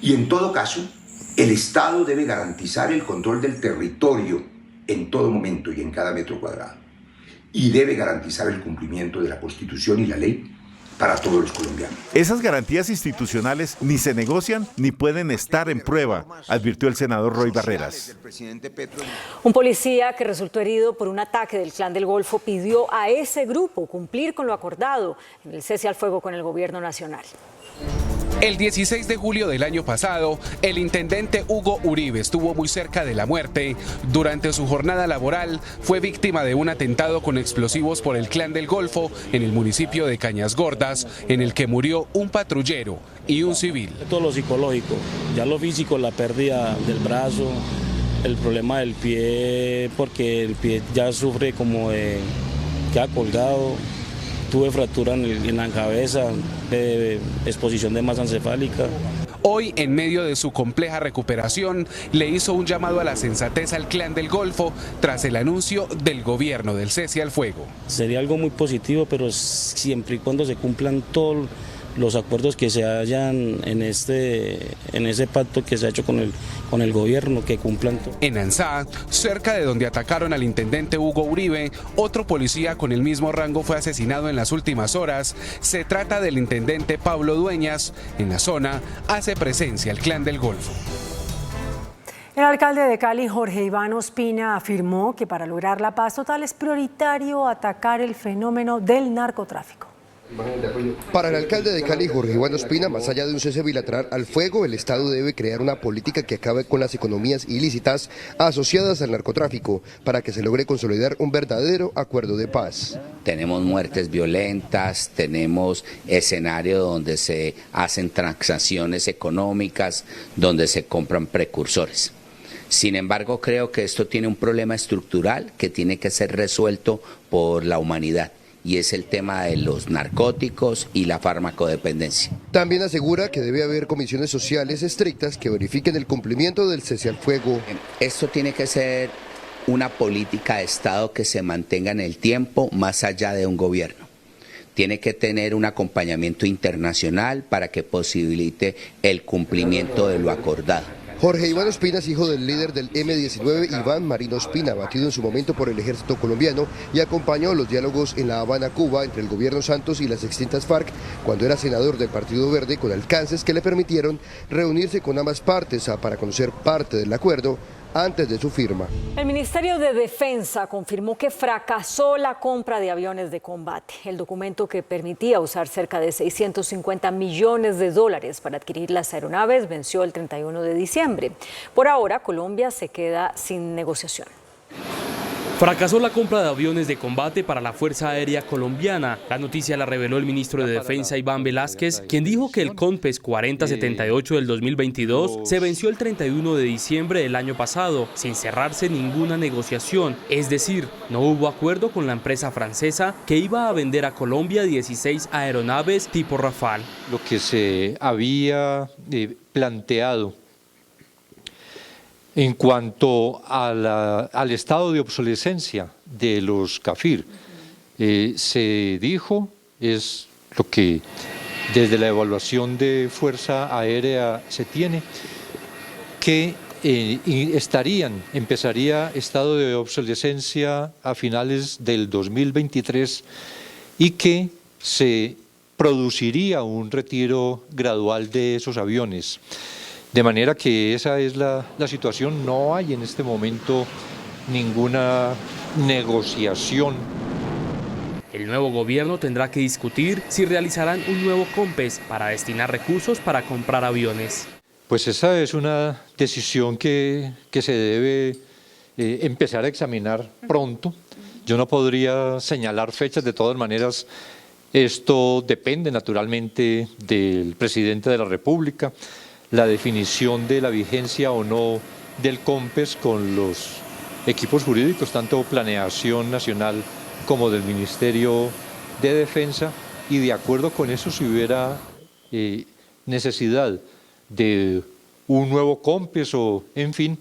Y en todo caso, el Estado debe garantizar el control del territorio en todo momento y en cada metro cuadrado. Y debe garantizar el cumplimiento de la Constitución y la ley para todos los colombianos. Esas garantías institucionales ni se negocian ni pueden estar en prueba, advirtió el senador Roy Barreras. Un policía que resultó herido por un ataque del Clan del Golfo pidió a ese grupo cumplir con lo acordado en el cese al fuego con el gobierno nacional. El 16 de julio del año pasado, el intendente Hugo Uribe estuvo muy cerca de la muerte. Durante su jornada laboral, fue víctima de un atentado con explosivos por el Clan del Golfo en el municipio de Cañas Gordas, en el que murió un patrullero y un civil. Todo lo psicológico, ya lo físico, la pérdida del brazo, el problema del pie, porque el pie ya sufre como de queda colgado. Tuve fractura en la cabeza, exposición de masa encefálica. Hoy, en medio de su compleja recuperación, le hizo un llamado a la sensatez al Clan del Golfo tras el anuncio del gobierno del cese al fuego. Sería algo muy positivo, pero siempre y cuando se cumplan todos los acuerdos que se hayan en ese pacto que se ha hecho con el gobierno, que cumplan todo. En Ansá, cerca de donde atacaron al intendente Hugo Uribe, otro policía con el mismo rango fue asesinado en las últimas horas. Se trata del intendente Pablo Dueñas. En la zona hace presencia el Clan del Golfo. El alcalde de Cali, Jorge Iván Ospina, afirmó que para lograr la paz total es prioritario atacar el fenómeno del narcotráfico. Para el alcalde de Cali, Jorge Iván Ospina, más allá de un cese bilateral al fuego, el Estado debe crear una política que acabe con las economías ilícitas asociadas al narcotráfico para que se logre consolidar un verdadero acuerdo de paz. Tenemos muertes violentas, tenemos escenario donde se hacen transacciones económicas, donde se compran precursores. Sin embargo, creo que esto tiene un problema estructural que tiene que ser resuelto por la humanidad. Y es el tema de los narcóticos y la farmacodependencia. También asegura que debe haber comisiones sociales estrictas que verifiquen el cumplimiento del cese al fuego. Esto tiene que ser una política de Estado que se mantenga en el tiempo más allá de un gobierno. Tiene que tener un acompañamiento internacional para que posibilite el cumplimiento de lo acordado. Jorge Iván Ospina es hijo del líder del M-19, Iván Marino Ospina, abatido en su momento por el ejército colombiano, y acompañó los diálogos en La Habana, Cuba, entre el gobierno Santos y las extintas FARC, cuando era senador del Partido Verde, con alcances que le permitieron reunirse con ambas partes para conocer parte del acuerdo antes de su firma. El Ministerio de Defensa confirmó que fracasó la compra de aviones de combate. El documento que permitía usar cerca de $650 millones para adquirir las aeronaves venció el 31 de diciembre. Por ahora, Colombia se queda sin negociación. Fracasó la compra de aviones de combate para la Fuerza Aérea Colombiana. La noticia la reveló el ministro de Defensa, Iván Velásquez, quien dijo que el CONPES 4078 del 2022 se venció el 31 de diciembre del año pasado, sin cerrarse ninguna negociación. Es decir, no hubo acuerdo con la empresa francesa que iba a vender a Colombia 16 aeronaves tipo Rafale. Lo que se había planteado en cuanto al estado de obsolescencia de los CAFIR, se dijo, es lo que desde la evaluación de Fuerza Aérea se tiene, que empezaría estado de obsolescencia a finales del 2023 y que se produciría un retiro gradual de esos aviones. De manera que esa es la situación, no hay en este momento ninguna negociación. El nuevo gobierno tendrá que discutir si realizarán un nuevo COMPES para destinar recursos para comprar aviones. Pues esa es una decisión que se debe empezar a examinar pronto. Yo no podría señalar fechas, de todas maneras esto depende naturalmente del presidente de la República, la definición de la vigencia o no del COMPES con los equipos jurídicos, tanto Planeación Nacional como del Ministerio de Defensa, y de acuerdo con eso, si hubiera necesidad de un nuevo COMPES o, en fin,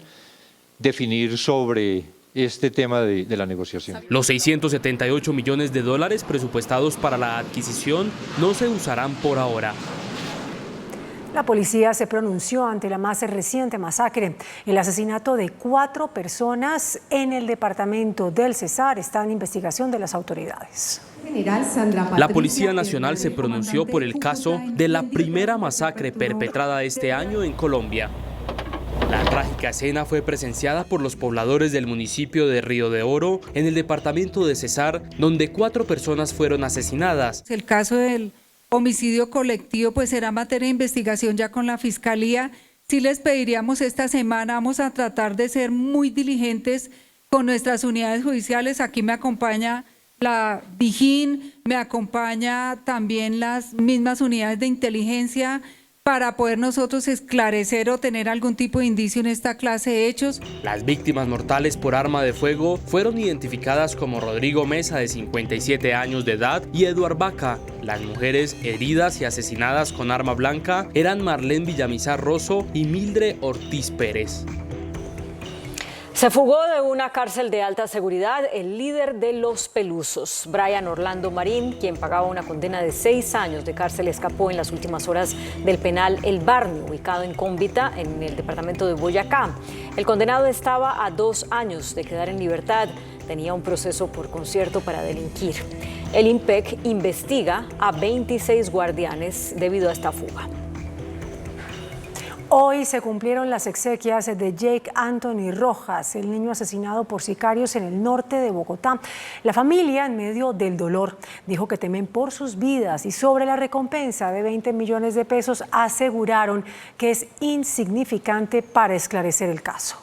definir sobre este tema de la negociación. Los 678 millones de dólares presupuestados para la adquisición no se usarán por ahora. La policía se pronunció ante la más reciente masacre. El asesinato de 4 personas en el departamento del Cesar está en investigación de las autoridades. La Policía Nacional se pronunció por el caso de la primera masacre perpetrada este año en Colombia. La trágica escena fue presenciada por los pobladores del municipio de Río de Oro, en el departamento de Cesar, donde 4 personas fueron asesinadas. El caso del homicidio colectivo pues será materia de investigación ya con la Fiscalía. Sí les pediríamos esta semana, vamos a tratar de ser muy diligentes con nuestras unidades judiciales. Aquí me acompaña la Dijín, me acompaña también las mismas unidades de inteligencia para poder nosotros esclarecer o tener algún tipo de indicio en esta clase de hechos. Las víctimas mortales por arma de fuego fueron identificadas como Rodrigo Mesa, de 57 años de edad, y Eduard Vaca. Las mujeres heridas y asesinadas con arma blanca eran Marlene Villamizar Rosso y Mildred Ortiz Pérez. Se fugó de una cárcel de alta seguridad el líder de los Pelusos, Brian Orlando Marín, quien pagaba una condena de 6 años de cárcel, escapó en las últimas horas del penal El Barnio, ubicado en Cómbita, en el departamento de Boyacá. El condenado estaba a 2 años de quedar en libertad. Tenía un proceso por concierto para delinquir. El IMPEC investiga a 26 guardianes debido a esta fuga. Hoy se cumplieron las exequias de Jake Anthony Rojas, el niño asesinado por sicarios en el norte de Bogotá. La familia, en medio del dolor, dijo que temen por sus vidas y sobre la recompensa de 20 millones de pesos aseguraron que es insignificante para esclarecer el caso.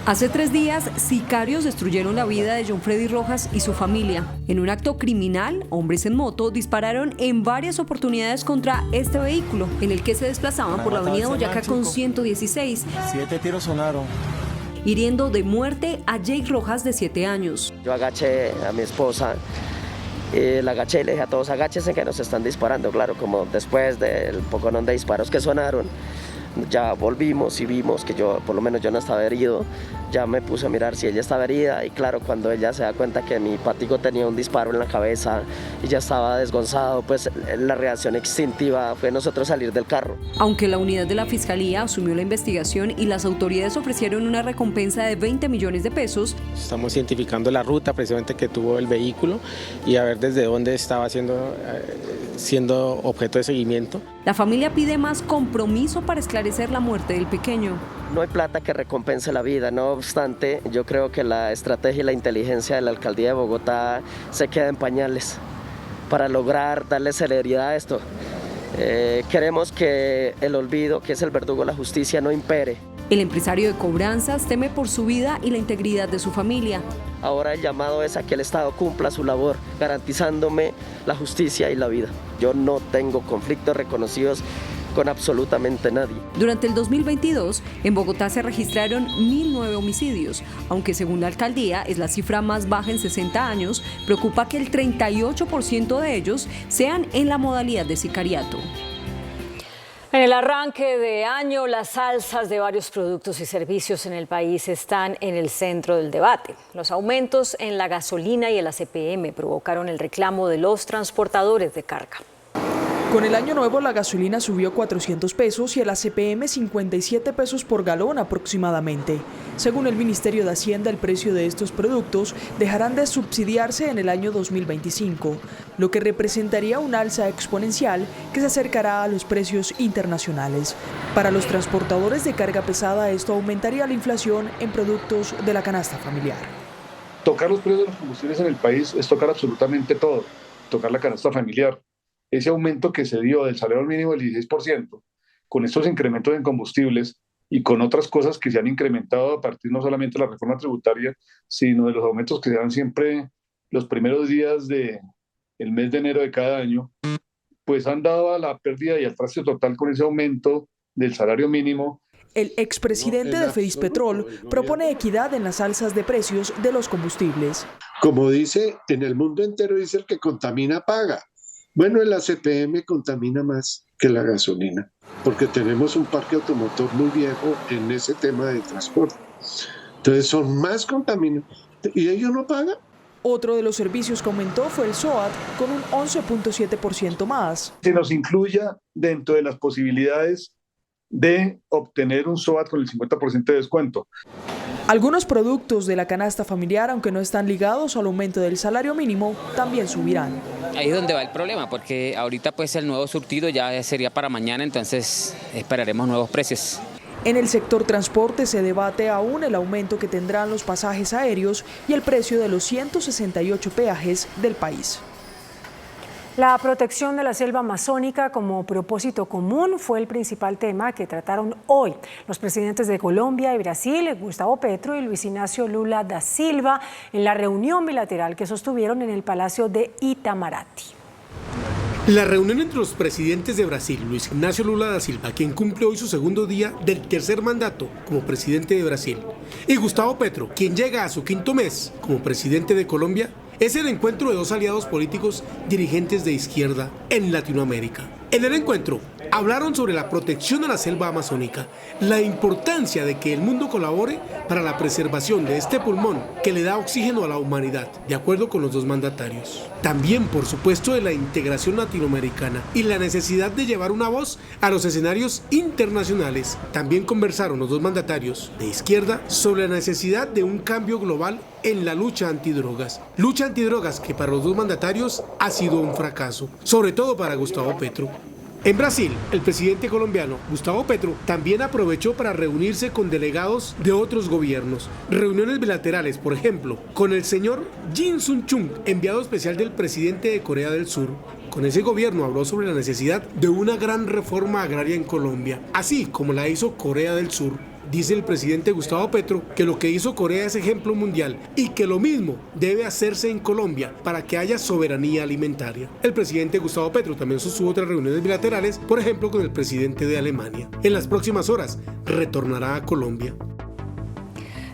Hace 3 días, sicarios destruyeron la vida de John Freddy Rojas y su familia. En un acto criminal, hombres en moto dispararon en varias oportunidades contra este vehículo, en el que se desplazaban por la avenida Boyacá con 116. 7 tiros sonaron, hiriendo de muerte a Jake Rojas, de 7 años. Yo agaché a mi esposa, la agaché y le dije a todos, agáchense que nos están disparando. Claro, como después del poconón de disparos que sonaron, ya volvimos y vimos que por lo menos yo no estaba herido. Ya me puse a mirar si ella estaba herida y claro, cuando ella se da cuenta que mi patico tenía un disparo en la cabeza y ya estaba desgonzado, pues la reacción instintiva fue nosotros salir del carro. Aunque la unidad de la Fiscalía asumió la investigación y las autoridades ofrecieron una recompensa de 20 millones de pesos. Estamos identificando la ruta precisamente que tuvo el vehículo y a ver desde dónde estaba siendo objeto de seguimiento. La familia pide más compromiso para esclarecer la muerte del pequeño. No hay plata que recompense la vida, no obstante, yo creo que la estrategia y la inteligencia de la Alcaldía de Bogotá se queda en pañales para lograr darle celeridad a esto. Queremos que el olvido, que es el verdugo de la justicia, no impere. El empresario de cobranzas teme por su vida y la integridad de su familia. Ahora el llamado es a que el Estado cumpla su labor, garantizándome la justicia y la vida. Yo no tengo conflictos reconocidos con absolutamente nadie. Durante el 2022, en Bogotá se registraron 1.009 homicidios, aunque según la alcaldía es la cifra más baja en 60 años, preocupa que el 38% de ellos sean en la modalidad de sicariato. En el arranque de año, las alzas de varios productos y servicios en el país están en el centro del debate. Los aumentos en la gasolina y el ACPM provocaron el reclamo de los transportadores de carga. Con el año nuevo, la gasolina subió 400 pesos y el ACPM 57 pesos por galón aproximadamente. Según el Ministerio de Hacienda, el precio de estos productos dejarán de subsidiarse en el año 2025, lo que representaría un alza exponencial que se acercará a los precios internacionales. Para los transportadores de carga pesada, esto aumentaría la inflación en productos de la canasta familiar. Tocar los precios de los combustibles en el país es tocar absolutamente todo, tocar la canasta familiar. Ese aumento que se dio del salario mínimo del 16%, con estos incrementos en combustibles y con otras cosas que se han incrementado a partir no solamente de la reforma tributaria, sino de los aumentos que se dan siempre los primeros días del mes de enero de cada año, pues han dado a la pérdida y al traste total con ese aumento del salario mínimo. El expresidente de Fedispetrol propone equidad en las alzas de precios de los combustibles. Como dice, en el mundo entero dice el que contamina paga. Bueno, el ACPM contamina más que la gasolina, porque tenemos un parque automotor muy viejo en ese tema de transporte. Entonces son más contaminantes y ellos no pagan. Otro de los servicios que aumentó fue el SOAT con un 11.7% más. Se nos incluya dentro de las posibilidades de obtener un SOAT con el 50% de descuento. Algunos productos de la canasta familiar, aunque no están ligados al aumento del salario mínimo, también subirán. Ahí es donde va el problema, porque ahorita pues el nuevo surtido ya sería para mañana, entonces esperaremos nuevos precios. En el sector transporte se debate aún el aumento que tendrán los pasajes aéreos y el precio de los 168 peajes del país. La protección de la selva amazónica como propósito común fue el principal tema que trataron hoy los presidentes de Colombia y Brasil, Gustavo Petro y Luis Ignacio Lula da Silva, en la reunión bilateral que sostuvieron en el Palacio de Itamaraty. La reunión entre los presidentes de Brasil, Luis Ignacio Lula da Silva, quien cumple hoy su segundo día del tercer mandato como presidente de Brasil, y Gustavo Petro, quien llega a su quinto mes como presidente de Colombia, es el encuentro de dos aliados políticos dirigentes de izquierda en Latinoamérica. En el encuentro hablaron sobre la protección de la selva amazónica, la importancia de que el mundo colabore para la preservación de este pulmón que le da oxígeno a la humanidad, de acuerdo con los dos mandatarios. También, por supuesto, de la integración latinoamericana y la necesidad de llevar una voz a los escenarios internacionales. También conversaron los dos mandatarios de izquierda sobre la necesidad de un cambio global en la lucha antidrogas. Lucha antidrogas que para los dos mandatarios ha sido un fracaso, sobre todo para Gustavo Petro. En Brasil, el presidente colombiano Gustavo Petro también aprovechó para reunirse con delegados de otros gobiernos. Reuniones bilaterales, por ejemplo, con el señor Jin Sung-chung, enviado especial del presidente de Corea del Sur. Con ese gobierno habló sobre la necesidad de una gran reforma agraria en Colombia, así como la hizo Corea del Sur. Dice el presidente Gustavo Petro que lo que hizo Corea es ejemplo mundial y que lo mismo debe hacerse en Colombia para que haya soberanía alimentaria. El presidente Gustavo Petro también sostuvo otras reuniones bilaterales, por ejemplo con el presidente de Alemania. En las próximas horas retornará a Colombia.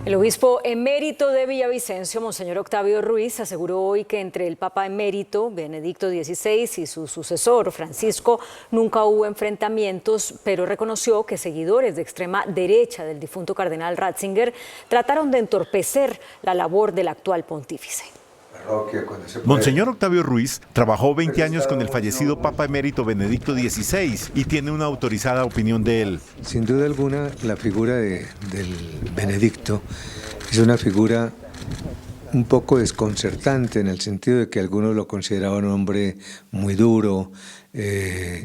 El obispo emérito de Villavicencio, Monseñor Octavio Ruiz, aseguró hoy que entre el Papa emérito, Benedicto XVI, y su sucesor, Francisco, nunca hubo enfrentamientos, pero reconoció que seguidores de extrema derecha del difunto cardenal Ratzinger trataron de entorpecer la labor del actual pontífice. Monseñor Octavio Ruiz trabajó 20 años con el fallecido Papa emérito Benedicto XVI y tiene una autorizada opinión de él. Sin duda alguna, la figura del Benedicto es una figura un poco desconcertante en el sentido de que algunos lo consideraban un hombre muy duro,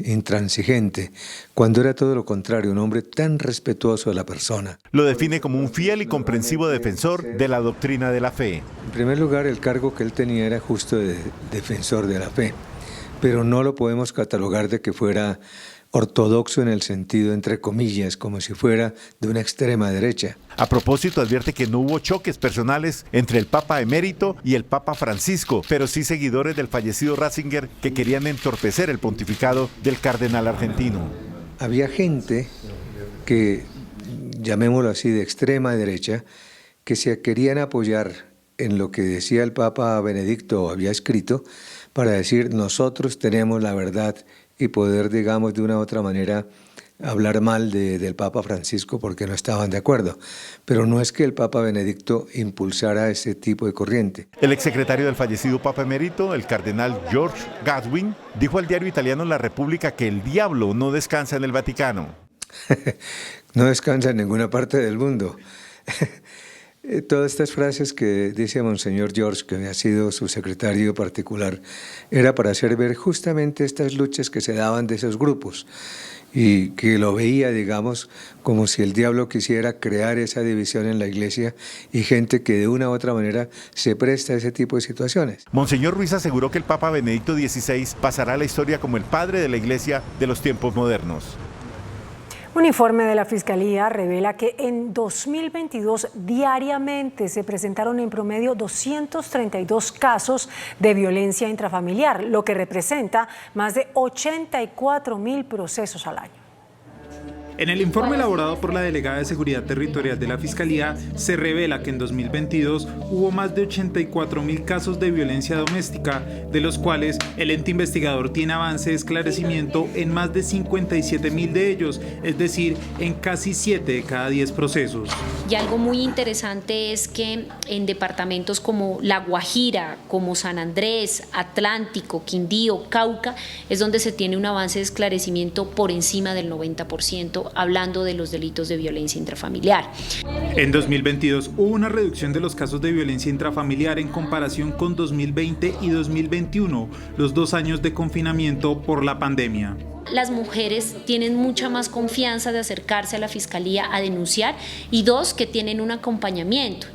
intransigente, cuando era todo lo contrario, un hombre tan respetuoso de la persona. Lo define como un fiel y comprensivo defensor de la doctrina de la fe. En primer lugar, el cargo que él tenía era justo de defensor de la fe, pero no lo podemos catalogar de que fuera ortodoxo en el sentido, entre comillas, como si fuera de una extrema derecha. A propósito, advierte que no hubo choques personales entre el Papa emérito y el Papa Francisco, pero sí seguidores del fallecido Ratzinger que querían entorpecer el pontificado del cardenal argentino. Había gente que, llamémoslo así, de extrema derecha, que se querían apoyar en lo que decía el Papa Benedicto había escrito para decir nosotros tenemos la verdad y poder, digamos, de una u otra manera hablar mal del Papa Francisco porque no estaban de acuerdo. Pero no es que el Papa Benedicto impulsara ese tipo de corriente. El exsecretario del fallecido Papa emérito, el cardenal George Godwin, dijo al diario italiano La República que el diablo no descansa en el Vaticano. No descansa en ninguna parte del mundo. Todas estas frases que dice Monseñor George, que había sido su secretario particular, era para hacer ver justamente estas luchas que se daban de esos grupos. y que lo veía, digamos, como si el diablo quisiera crear esa división en la iglesia y gente que de una u otra manera se presta a ese tipo de situaciones. Monseñor Ruiz aseguró que el Papa Benedicto XVI pasará a la historia como el padre de la iglesia de los tiempos modernos. Un informe de la Fiscalía revela que en 2022 diariamente se presentaron en promedio 232 casos de violencia intrafamiliar, lo que representa más de 84.000 procesos al año. En el informe elaborado por la Delegada de Seguridad Territorial de la Fiscalía, se revela que en 2022 hubo más de 84.000 casos de violencia doméstica, de los cuales el ente investigador tiene avance de esclarecimiento en más de 57.000 de ellos, es decir, en casi 7 de cada 10 procesos. Y algo muy interesante es que en departamentos como La Guajira, como San Andrés, Atlántico, Quindío, Cauca, es donde se tiene un avance de esclarecimiento por encima del 90%. Hablando de los delitos de violencia intrafamiliar. En 2022 hubo una reducción de los casos de violencia intrafamiliar en comparación con 2020 y 2021, los 2 años de confinamiento por la pandemia. Las mujeres tienen mucha más confianza de acercarse a la Fiscalía a denunciar y 2, que tienen un acompañamiento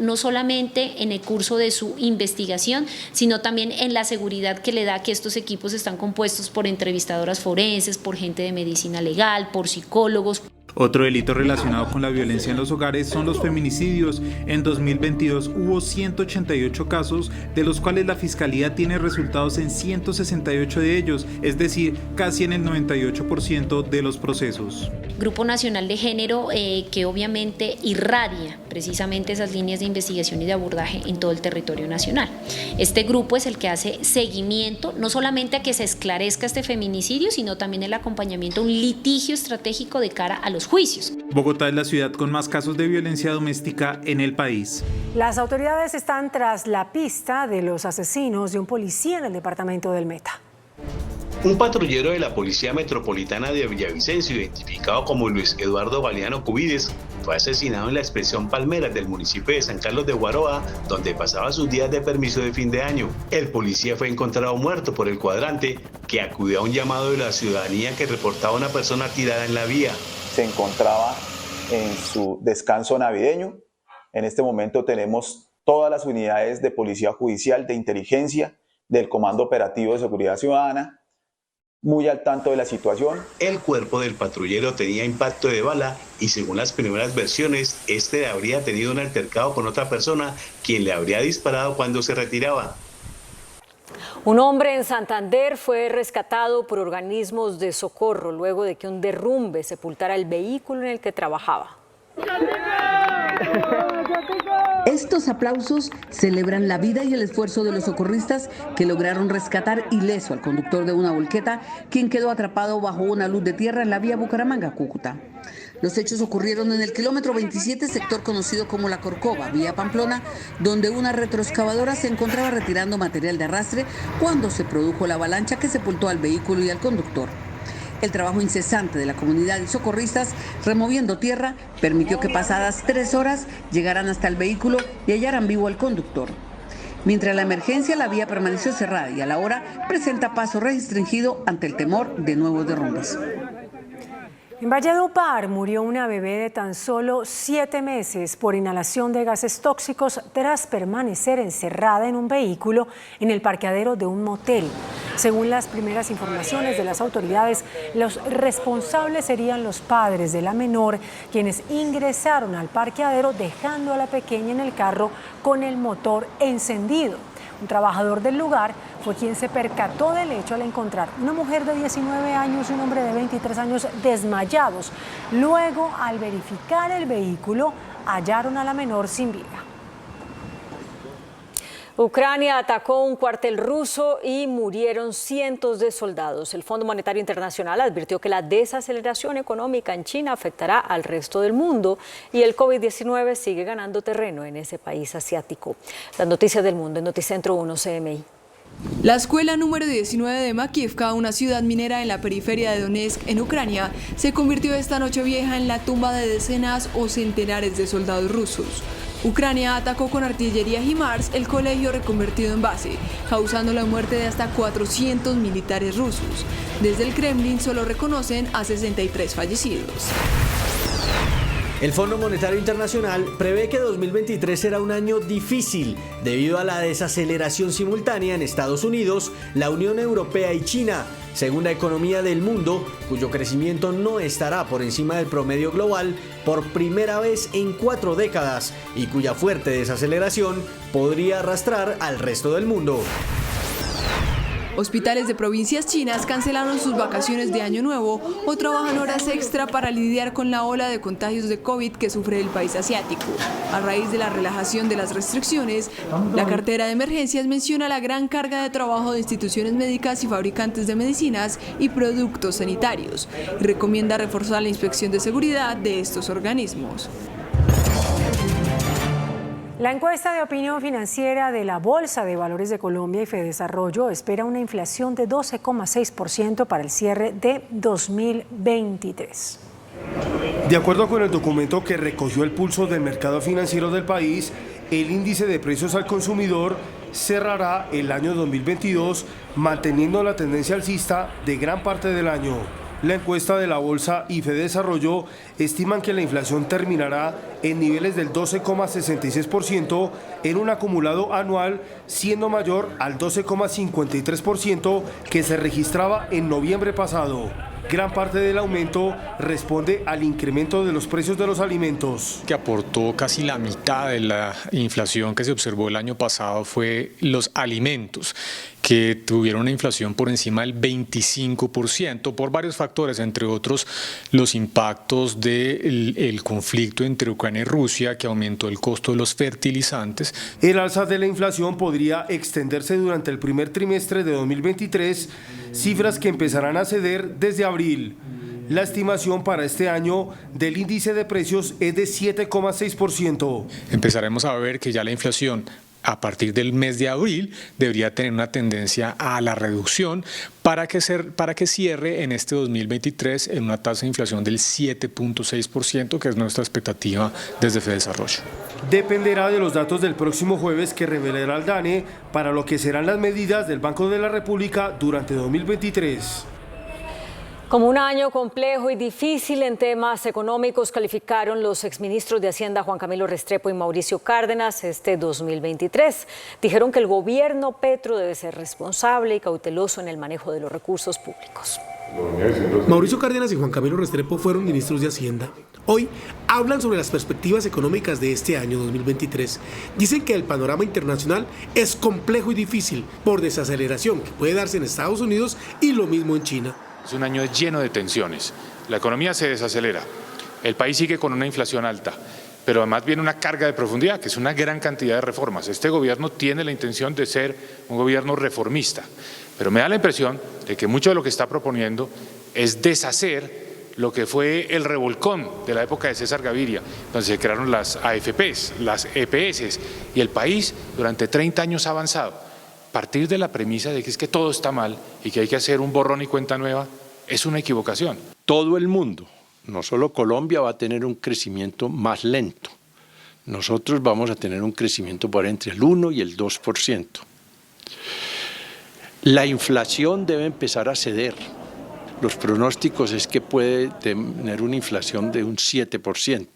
no solamente en el curso de su investigación, sino también en la seguridad que le da que estos equipos están compuestos por entrevistadoras forenses, por gente de medicina legal, por psicólogos. Otro delito relacionado con la violencia en los hogares son los feminicidios. En 2022 hubo 188 casos, de los cuales la Fiscalía tiene resultados en 168 de ellos, es decir, casi en el 98% de los procesos. Grupo Nacional de Género que obviamente irradia precisamente esas líneas de investigación y de abordaje en todo el territorio nacional. Este grupo es el que hace seguimiento, no solamente a que se esclarezca este feminicidio, sino también el acompañamiento a un litigio estratégico de cara a los juicios. Bogotá es la ciudad con más casos de violencia doméstica en el país. Las autoridades están tras la pista de los asesinos de un policía en el departamento del Meta. Un patrullero de la Policía Metropolitana de Villavicencio, identificado como Luis Eduardo Galeano Cubides, fue asesinado en la expresión Palmeras del municipio de San Carlos de Guaroa, donde pasaba sus días de permiso de fin de año. El policía fue encontrado muerto por el cuadrante, que acudió a un llamado de la ciudadanía que reportaba una persona tirada en la vía. Se encontraba en su descanso navideño. En este momento tenemos todas las unidades de Policía Judicial, de Inteligencia, del Comando Operativo de Seguridad Ciudadana, muy al tanto de la situación. El cuerpo del patrullero tenía impacto de bala y según las primeras versiones, este habría tenido un altercado con otra persona, quien le habría disparado cuando se retiraba. Un hombre en Santander fue rescatado por organismos de socorro luego de que un derrumbe sepultara el vehículo en el que trabajaba. Estos aplausos celebran la vida y el esfuerzo de los socorristas que lograron rescatar ileso al conductor de una volqueta, quien quedó atrapado bajo una luz de tierra en la vía Bucaramanga-Cúcuta. Los hechos ocurrieron en el kilómetro 27, sector conocido como La Corcova, vía Pamplona, donde una retroexcavadora se encontraba retirando material de arrastre cuando se produjo la avalancha que sepultó al vehículo y al conductor. El trabajo incesante de la comunidad y socorristas removiendo tierra permitió que pasadas 3 horas llegaran hasta el vehículo y hallaran vivo al conductor. Mientras la emergencia, la vía permaneció cerrada y a la hora presenta paso restringido ante el temor de nuevos derrumbes. En Valledupar murió una bebé de tan solo 7 meses por inhalación de gases tóxicos tras permanecer encerrada en un vehículo en el parqueadero de un motel. Según las primeras informaciones de las autoridades, los responsables serían los padres de la menor, quienes ingresaron al parqueadero dejando a la pequeña en el carro con el motor encendido. Un trabajador del lugar fue quien se percató del hecho al encontrar una mujer de 19 años y un hombre de 23 años desmayados. Luego, al verificar el vehículo, hallaron a la menor sin vida. Ucrania atacó un cuartel ruso y murieron cientos de soldados. El Fondo Monetario Internacional advirtió que la desaceleración económica en China afectará al resto del mundo y el COVID-19 sigue ganando terreno en ese país asiático. Las noticias del mundo en Noticentro 1 CMI. La escuela número 19 de Makivka, una ciudad minera en la periferia de Donetsk, en Ucrania, se convirtió esta noche vieja en la tumba de decenas o centenares de soldados rusos. Ucrania atacó con artillería HIMARS el colegio reconvertido en base, causando la muerte de hasta 400 militares rusos. Desde el Kremlin solo reconocen a 63 fallecidos. El Fondo Monetario Internacional prevé que 2023 será un año difícil debido a la desaceleración simultánea en Estados Unidos, la Unión Europea y China, segunda economía del mundo, cuyo crecimiento no estará por encima del promedio global por primera vez en 4 décadas y cuya fuerte desaceleración podría arrastrar al resto del mundo. Hospitales de provincias chinas cancelaron sus vacaciones de Año Nuevo o trabajan horas extra para lidiar con la ola de contagios de COVID que sufre el país asiático. A raíz de la relajación de las restricciones, la cartera de emergencias menciona la gran carga de trabajo de instituciones médicas y fabricantes de medicinas y productos sanitarios y recomienda reforzar la inspección de seguridad de estos organismos. La encuesta de opinión financiera de la Bolsa de Valores de Colombia y Fedesarrollo espera una inflación de 12,6% para el cierre de 2023. De acuerdo con el documento que recogió el pulso del mercado financiero del país, el índice de precios al consumidor cerrará el año 2022 manteniendo la tendencia alcista de gran parte del año. La encuesta de la Bolsa y Fedesarrollo estiman que la inflación terminará en niveles del 12,66% en un acumulado anual, siendo mayor al 12,53% que se registraba en noviembre pasado. Gran parte del aumento responde al incremento de los precios de los alimentos. Que aportó casi la mitad de la inflación que se observó el año pasado fue los alimentos, que tuvieron una inflación por encima del 25% por varios factores, entre otros los impactos del conflicto entre Ucrania y Rusia, que aumentó el costo de los fertilizantes. El alza de la inflación podría extenderse durante el primer trimestre de 2023, cifras que empezarán a ceder desde abril. La estimación para este año del índice de precios es de 7,6%. Empezaremos a ver que ya la inflación a partir del mes de abril debería tener una tendencia a la reducción para que cierre en este 2023 en una tasa de inflación del 7,6%, que es nuestra expectativa desde Fedesarrollo. Dependerá de los datos del próximo jueves que revelará el DANE para lo que serán las medidas del Banco de la República durante 2023. Como un año complejo y difícil en temas económicos, calificaron los exministros de Hacienda Juan Camilo Restrepo y Mauricio Cárdenas este 2023. Dijeron que el gobierno Petro debe ser responsable y cauteloso en el manejo de los recursos públicos. Mauricio Cárdenas y Juan Camilo Restrepo fueron ministros de Hacienda. Hoy hablan sobre las perspectivas económicas de este año 2023. Dicen que el panorama internacional es complejo y difícil por desaceleración que puede darse en Estados Unidos y lo mismo en China. Es un año lleno de tensiones. La economía se desacelera. El país sigue con una inflación alta, pero además viene una carga de profundidad, que es una gran cantidad de reformas. Este gobierno tiene la intención de ser un gobierno reformista, pero me da la impresión de que mucho de lo que está proponiendo es deshacer lo que fue el revolcón de la época de César Gaviria, donde se crearon las AFPs, las EPS, y el país durante 30 años ha avanzado. Partir de la premisa de que es que todo está mal y que hay que hacer un borrón y cuenta nueva es una equivocación. Todo el mundo, no solo Colombia, va a tener un crecimiento más lento. Nosotros vamos a tener un crecimiento por entre el 1 y el 2%. La inflación debe empezar a ceder. Los pronósticos es que puede tener una inflación de un 7%.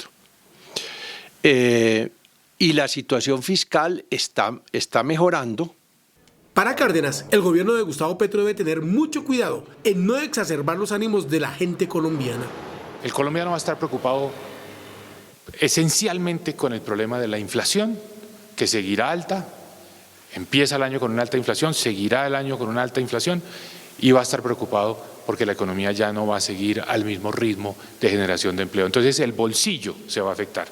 Y la situación fiscal está mejorando. Para Cárdenas, el gobierno de Gustavo Petro debe tener mucho cuidado en no exacerbar los ánimos de la gente colombiana. El colombiano va a estar preocupado esencialmente con el problema de la inflación, que seguirá alta, empieza el año con una alta inflación, seguirá el año con una alta inflación y va a estar preocupado porque la economía ya no va a seguir al mismo ritmo de generación de empleo. Entonces el bolsillo se va a afectar.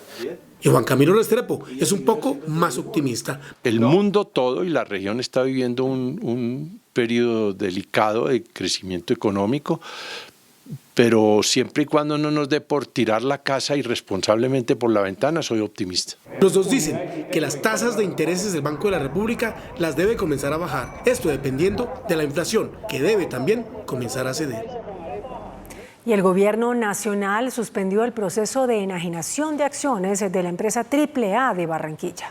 Y Juan Camilo Restrepo es un poco más optimista. El mundo todo y la región está viviendo un periodo delicado de crecimiento económico, pero siempre y cuando no nos dé por tirar la casa irresponsablemente por la ventana, soy optimista. Los dos dicen que las tasas de intereses del Banco de la República las debe comenzar a bajar, esto dependiendo de la inflación, que debe también comenzar a ceder. Y el gobierno nacional suspendió el proceso de enajenación de acciones de la empresa AAA de Barranquilla.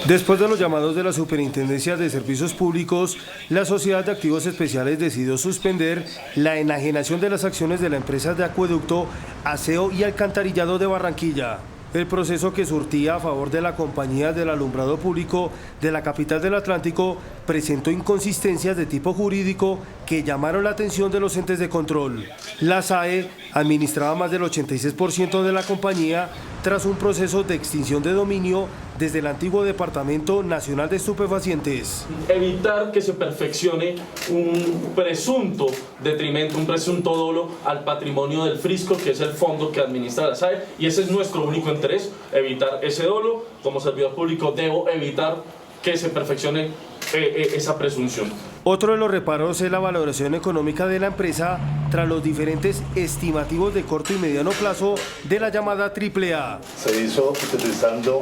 Después de los llamados de la Superintendencia de Servicios Públicos, la Sociedad de Activos Especiales decidió suspender la enajenación de las acciones de la empresa de acueducto, aseo y alcantarillado de Barranquilla. El proceso que surtía a favor de la compañía del alumbrado público de la capital del Atlántico presentó inconsistencias de tipo jurídico que llamaron la atención de los entes de control. La SAE administraba más del 86% de la compañía tras un proceso de extinción de dominio desde el antiguo Departamento Nacional de Estupefacientes. Evitar que se perfeccione un presunto detrimento, un presunto dolo al patrimonio del Frisco, que es el fondo que administra la SAE, y ese es nuestro único interés, evitar ese dolo. Como servidor público debo evitar que se perfeccione esa presunción. Otro de los reparos es la valoración económica de la empresa tras los diferentes estimativos de corto y mediano plazo de la llamada AAA. Se hizo utilizando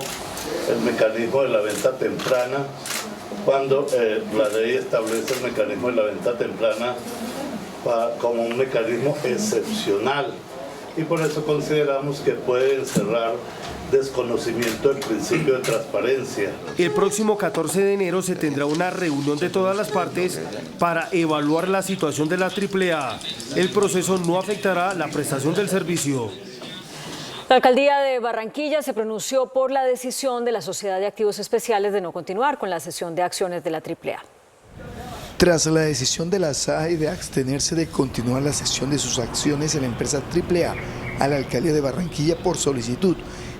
el mecanismo de la venta temprana, cuando la ley establece el mecanismo de la venta temprana como un mecanismo excepcional, y por eso consideramos que puede encerrar desconocimiento del principio de transparencia. El próximo 14 de enero se tendrá una reunión de todas las partes para evaluar la situación de la AAA. El proceso no afectará la prestación del servicio. La alcaldía de Barranquilla se pronunció por la decisión de la Sociedad de Activos Especiales de no continuar con la cesión de acciones de la AAA. Tras la decisión de la SAE de abstenerse de continuar la cesión de sus acciones en la empresa AAA a la alcaldía de Barranquilla por solicitud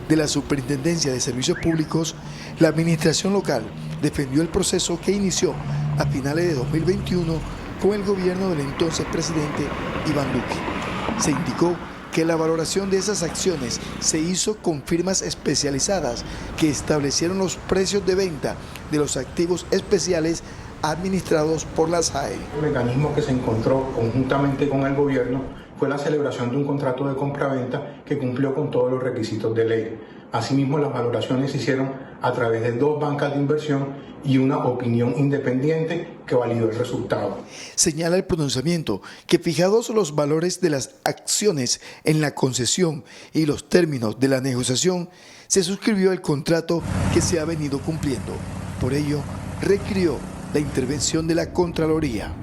de la Superintendencia de Servicios Públicos, la administración local defendió el proceso que inició a finales de 2021 con el gobierno del entonces presidente Iván Duque. Se indicó que la valoración de esas acciones se hizo con firmas especializadas que establecieron los precios de venta de los activos especiales administrados por la SAE. El mecanismo que se encontró conjuntamente con el gobierno fue la celebración de un contrato de compraventa que cumplió con todos los requisitos de ley. Asimismo, las valoraciones se hicieron a través de 2 bancas de inversión y una opinión independiente que validó el resultado. Señala el pronunciamiento que fijados los valores de las acciones en la concesión y los términos de la negociación, se suscribió el contrato que se ha venido cumpliendo. Por ello, requirió la intervención de la Contraloría.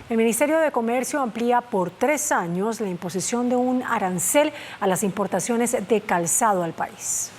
El Ministerio de Comercio amplía por 3 años la imposición de un arancel a las importaciones de calzado al país.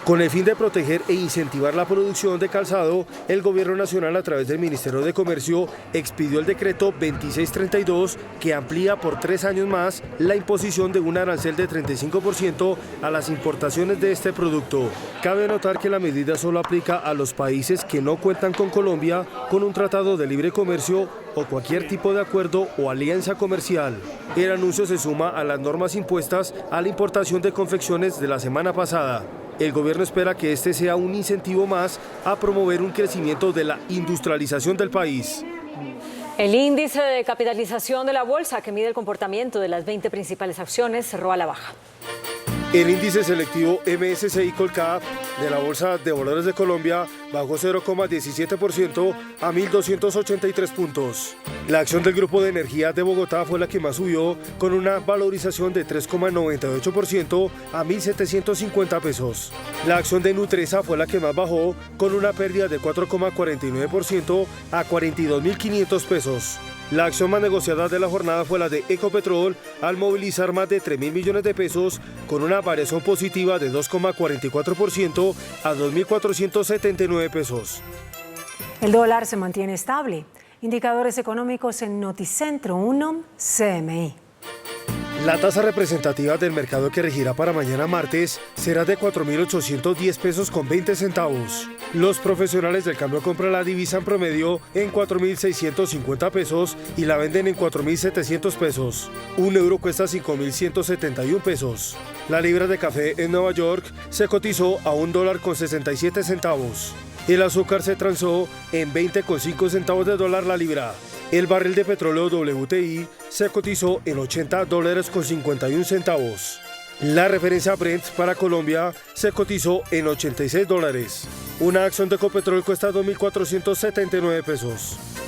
Con el fin de proteger e incentivar la producción de calzado, el Gobierno Nacional a través del Ministerio de Comercio expidió el decreto 2632 que amplía por 3 años más la imposición de un arancel de 35% a las importaciones de este producto. Cabe notar que la medida solo aplica a los países que no cuentan con Colombia con un tratado de libre comercio o cualquier tipo de acuerdo o alianza comercial. El anuncio se suma a las normas impuestas a la importación de confecciones de la semana pasada. El gobierno espera que este sea un incentivo más a promover un crecimiento de la industrialización del país. El índice de capitalización de la bolsa, que mide el comportamiento de las 20 principales acciones, cerró a la baja. El índice selectivo MSCI Colcap de la Bolsa de Valores de Colombia bajó 0,17% a 1.283 puntos. La acción del Grupo de Energía de Bogotá fue la que más subió, con una valorización de 3,98% a 1.750 pesos. La acción de Nutresa fue la que más bajó, con una pérdida de 4,49% a 42.500 pesos. La acción más negociada de la jornada fue la de Ecopetrol, al movilizar más de 3.000 millones de pesos, con una variación positiva de 2,44% a 2.479 pesos. El dólar se mantiene estable. Indicadores económicos en Noticentro 1, CMI. La tasa representativa del mercado que regirá para mañana martes será de 4.810 pesos con 20 centavos. Los profesionales del cambio compran la divisa en promedio en 4.650 pesos y la venden en 4.700 pesos. Un euro cuesta 5.171 pesos. La libra de café en Nueva York se cotizó a $1.67. El azúcar se transó en 20,5 centavos de dólar la libra. El barril de petróleo WTI se cotizó en $80.51. La referencia Brent para Colombia se cotizó en $86. Una acción de Ecopetrol cuesta 2.479 pesos.